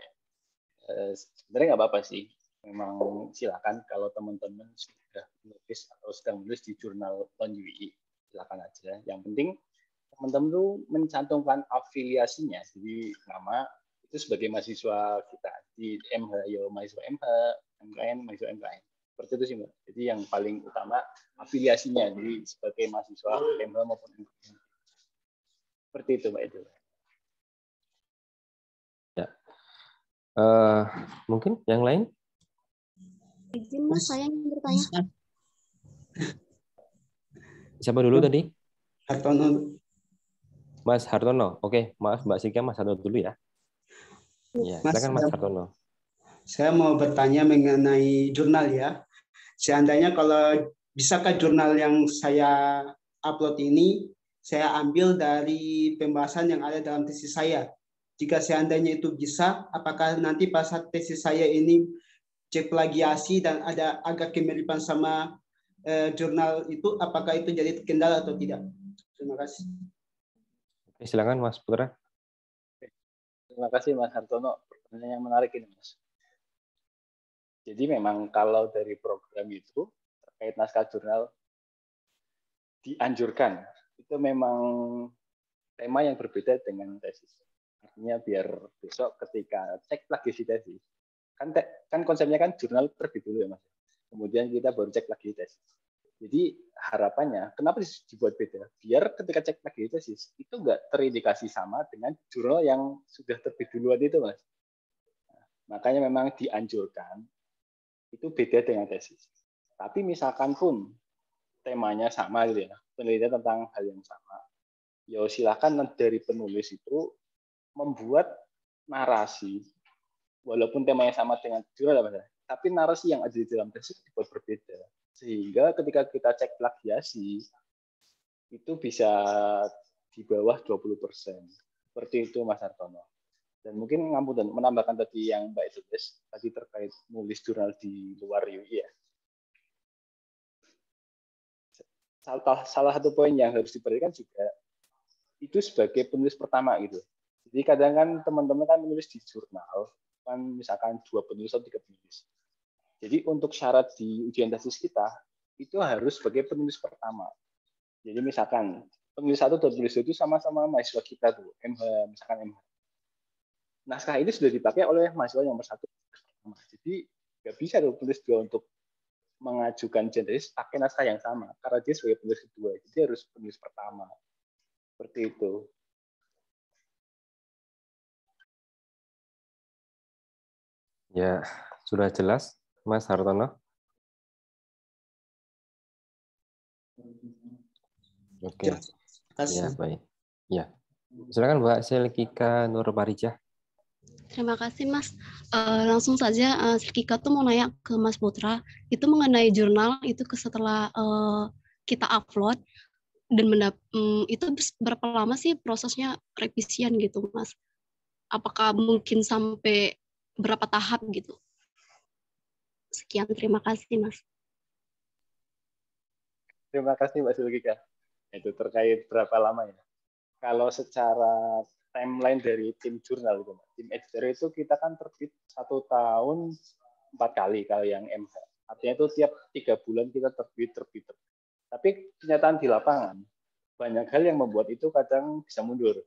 Sebenarnya nggak apa-apa sih. Memang silakan kalau teman-teman sudah menulis atau sedang menulis di jurnal non-UI, silakan aja. Yang penting teman-teman tuh mencantumkan afiliasinya, jadi nama itu sebagai mahasiswa kita di MH, ya mahasiswa MH, MKN, mahasiswa MKN. Seperti itu sih, Mbak. Jadi yang paling utama afiliasinya, jadi sebagai mahasiswa MH maupun MKN. Seperti itu, Mbak Edu. Ya. Mungkin yang lain? Izin Mas, saya ingin bertanya. Siapa dulu tadi? Hartono. Mas Hartono. Oke, maaf Mbak Sika, Mas Hartono dulu ya. Ya, silakan Mas Hartono. Saya mau bertanya mengenai jurnal ya. Seandainya kalau bisakah jurnal yang saya upload ini saya ambil dari pembahasan yang ada dalam tesis saya. Jika seandainya itu bisa, apakah nanti pas tesis saya ini cek plagiasi dan ada agak kemiripan sama jurnal itu, apakah itu jadi kendala atau tidak? Terima kasih. Oke, silakan Mas Putra. Terima kasih Mas Hartono. Pertanyaan yang menarik ini, Mas. Jadi memang kalau dari program itu terkait naskah jurnal dianjurkan itu memang tema yang berbeda dengan tesis. Artinya biar besok ketika cek plagiasi tesis, kan konsepnya kan jurnal terbit dulu ya Mas. Kemudian kita baru cek lagi tesis. Jadi harapannya, kenapa dibuat beda? Biar ketika cek lagi tesis, itu nggak terindikasi sama dengan jurnal yang sudah terbit duluan itu, Mas. Nah, makanya memang dianjurkan, itu beda dengan tesis. Tapi misalkan pun temanya sama gitu ya, penelitian tentang hal yang sama, ya silakan dari penulis itu membuat narasi, walaupun temanya sama dengan jurnal, Mas, tapi narasi yang ada di dalam tesis dibuat berbeda. Sehingga ketika kita cek plagiasi, itu bisa di bawah 20%. Seperti itu Mas Hartono. Dan mungkin dan menambahkan tadi yang Mbak Idris, tadi terkait nulis jurnal di luar UI ya. Salah satu poin yang harus diperhatikan juga, itu sebagai penulis pertama gitu. Jadi kadang kan teman-teman kan menulis di jurnal, kan misalkan 2 penulis atau 3 penulis. Jadi untuk syarat di ujian tesis kita, itu harus sebagai penulis pertama. Jadi misalkan penulis 1 dan penulis 2 itu sama-sama mahasiswa kita tuh, MH, misalkan MH. Naskah ini sudah dipakai oleh mahasiswa yang nomor 1. Jadi nggak bisa tuh penulis 2 untuk mengajukan ujian tesis pakai naskah yang sama, karena dia sebagai penulis kedua. Jadi harus penulis pertama. Seperti itu. Ya, sudah jelas, Mas Hartono? Oke. Ya, baik. Ya. Silakan Mbak Selkika Nurparijah. Terima kasih Mas. Langsung saja Selkika tuh mau nanya ke Mas Putra, itu mengenai jurnal itu setelah kita upload dan itu berapa lama sih prosesnya revisian gitu Mas? Apakah mungkin sampai berapa tahap gitu? Sekian, terima kasih Mas. Terima kasih Mbak Selkika. Itu terkait berapa lama ya? Kalau secara timeline dari tim jurnal itu, tim editor itu kita kan terbit 1 tahun 4 kali kalau yang MH. Artinya itu tiap 3 bulan kita terbit. Tapi kenyataan di lapangan banyak hal yang membuat itu kadang bisa mundur.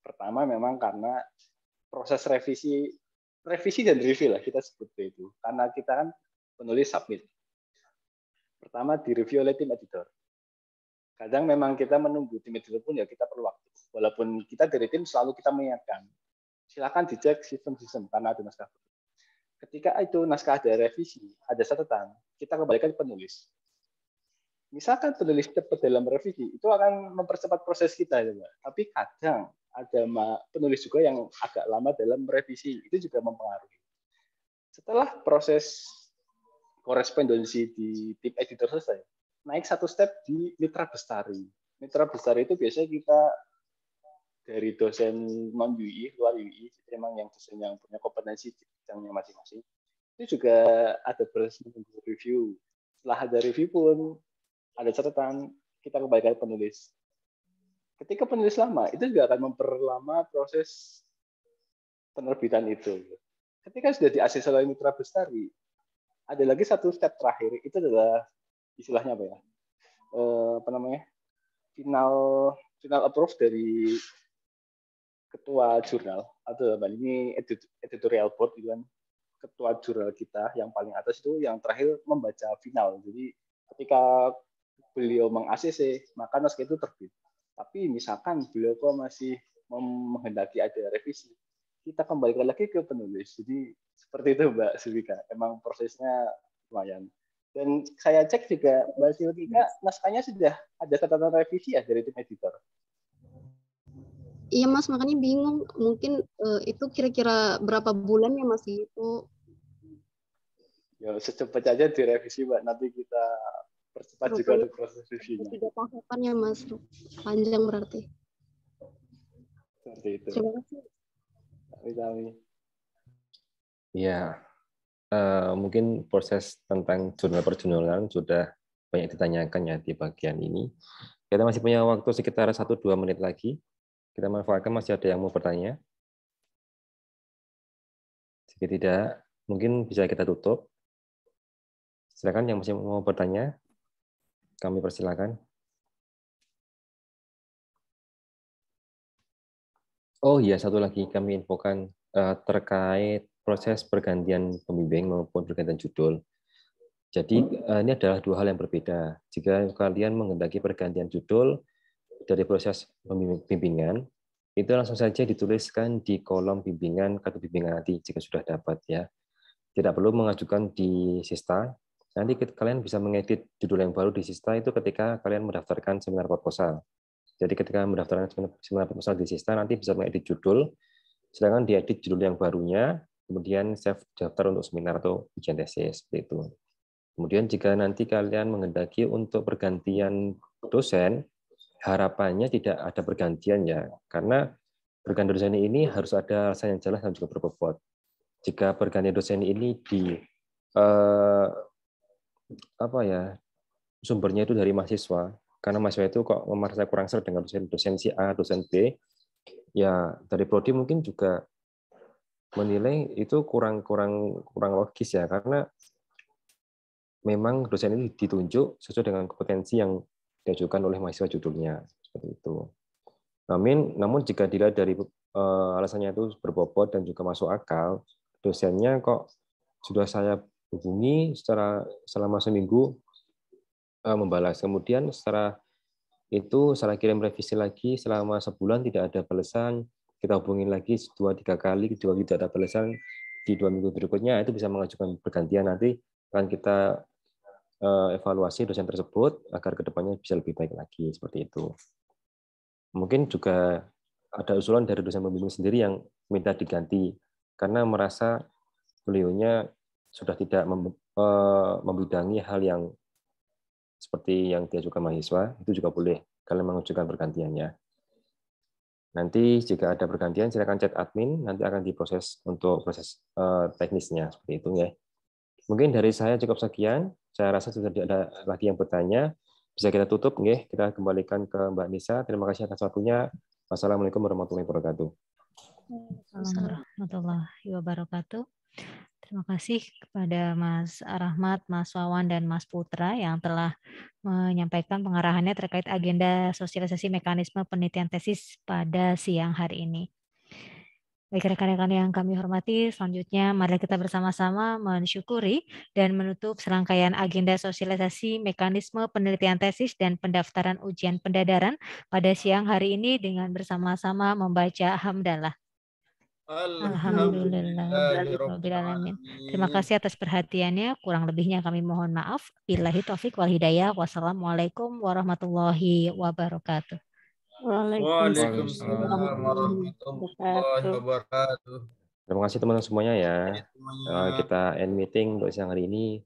Pertama memang karena proses revisi dan review lah kita sebut itu. Karena kita kan penulis submit. Pertama direview oleh tim editor. Kadang memang kita menunggu tim editor pun ya kita perlu waktu. Walaupun kita dari tim selalu kita mengingatkan, silakan dicek sistem karena ada naskah. Ketika itu naskah ada revisi, ada catatan, kita kembalikan ke penulis. Misalkan penulis cepat dalam revisi, itu akan mempercepat proses kita, ya, Mbak. Tapi kadang ada penulis juga yang agak lama dalam revisi, itu juga mempengaruhi. Setelah proses korespondensi di tim editor selesai, naik 1 step di mitra bestari. Mitra bestari itu biasanya kita dari dosen non-UI, luar UI, jadi memang yang dosen yang punya kompetensi di bidangnya masing-masing. Itu juga ada proses menunggu review. Setelah ada review pun, ada catatan, kita kembalikan penulis. Ketika penulis lama, itu juga akan memperlama proses penerbitan itu. Ketika sudah di-ACC oleh mitra bestari, ada lagi 1 step terakhir, itu adalah istilahnya apa ya? Final approve dari ketua jurnal atau ini editorial board gitu kan, ketua jurnal kita yang paling atas itu yang terakhir membaca final. Jadi ketika beliau meng-ACC maka naskah itu terbit. Tapi misalkan beliau kok masih menghendaki ada revisi, kita kembalikan lagi ke penulis. Jadi seperti itu Mbak Sulika. Emang prosesnya lumayan. Dan saya cek juga Mbak Sulika naskahnya sudah ada catatan revisi ya dari tim editor. Iya Mas, makanya bingung. Mungkin itu kira-kira berapa bulan ya Mas itu? Ya secepat aja direvisi Mbak. Nanti kita percepat juga untuk proses reviewnya. 3 tahapan ya Mas, panjang berarti. Seperti itu. Terima kasih. Kami. Ya, mungkin proses tentang jurnal perjurnalan sudah banyak ditanyakan ya di bagian ini. Kita masih punya waktu sekitar 1-2 menit lagi. Kita manfaatkan, masih ada yang mau bertanya? Jika tidak, mungkin bisa kita tutup. Silakan yang masih mau bertanya, kami persilakan. Oh iya, satu lagi kami infokan terkait proses pergantian pembimbing maupun pergantian judul. Jadi ini adalah dua hal yang berbeda. Jika kalian menghendaki pergantian judul dari proses bimbingan, itu langsung saja dituliskan di kolom bimbingan kartu bimbingan nanti jika sudah dapat ya. Tidak perlu mengajukan di Sista. Nanti kalian bisa mengedit judul yang baru di Sista itu ketika kalian mendaftarkan seminar proposal. Jadi ketika mendaftarkan seminar proposal di Sista nanti bisa mengedit judul, sedangkan diedit judul yang barunya, kemudian save daftar untuk seminar atau ujian tesis seperti itu. Kemudian jika nanti kalian menghendaki untuk pergantian dosen, harapannya tidak ada pergantian ya, karena pergantian dosen ini harus ada alasan yang jelas dan juga berbobot. Jika pergantian dosen ini sumbernya itu dari mahasiswa, karena mahasiswa itu kok merasa kurang serta dengan dosen si A, dosen B, ya dari prodi mungkin juga menilai itu kurang logis ya, karena memang dosen ini ditunjuk sesuai dengan kompetensi yang diajukan oleh mahasiswa judulnya seperti itu. Namun jika dilihat dari alasannya itu berbobot dan juga masuk akal, dosennya kok sudah saya hubungi selama seminggu membalas, kemudian setelah kirim revisi lagi selama sebulan tidak ada balasan, kita hubungin lagi 2-3 kali juga tidak ada balasan, di 2 minggu berikutnya itu bisa mengajukan pergantian. Nanti akan kita evaluasi dosen tersebut agar kedepannya bisa lebih baik lagi seperti itu. Mungkin juga ada usulan dari dosen pembimbing sendiri yang minta diganti karena merasa beliaunya sudah tidak membidangi hal yang seperti yang diajukan mahasiswa, itu juga boleh kalian mengajukan pergantiannya. Nanti jika ada pergantian silakan chat admin, nanti akan diproses untuk proses teknisnya seperti itu ya. Mungkin dari saya cukup sekian. Saya rasa sudah tidak ada lagi yang bertanya. Bisa kita tutup, nggih. Kita kembalikan ke Mbak Nisa. Terima kasih atas waktunya. Wassalamualaikum warahmatullahi wabarakatuh. Assalamualaikum warahmatullahi wabarakatuh. Terima kasih kepada Mas Rahmat, Mas Wawan, dan Mas Putra yang telah menyampaikan pengarahannya terkait agenda sosialisasi mekanisme penelitian tesis pada siang hari ini. Baik rekan-rekan yang kami hormati, selanjutnya mari kita bersama-sama mensyukuri dan menutup serangkaian agenda sosialisasi mekanisme penelitian tesis dan pendaftaran ujian pendadaran pada siang hari ini dengan bersama-sama membaca hamdalah. Alhamdulillahirobbilalamin. Terima kasih atas perhatiannya. Kurang lebihnya kami mohon maaf. Billahi taufik wal hidayah. Wassalamualaikum warahmatullahi wabarakatuh. Waalaikumsalam warahmatullahi wabarakatuh. Terima kasih teman-teman semuanya ya. Kita end meeting untuk siang hari ini.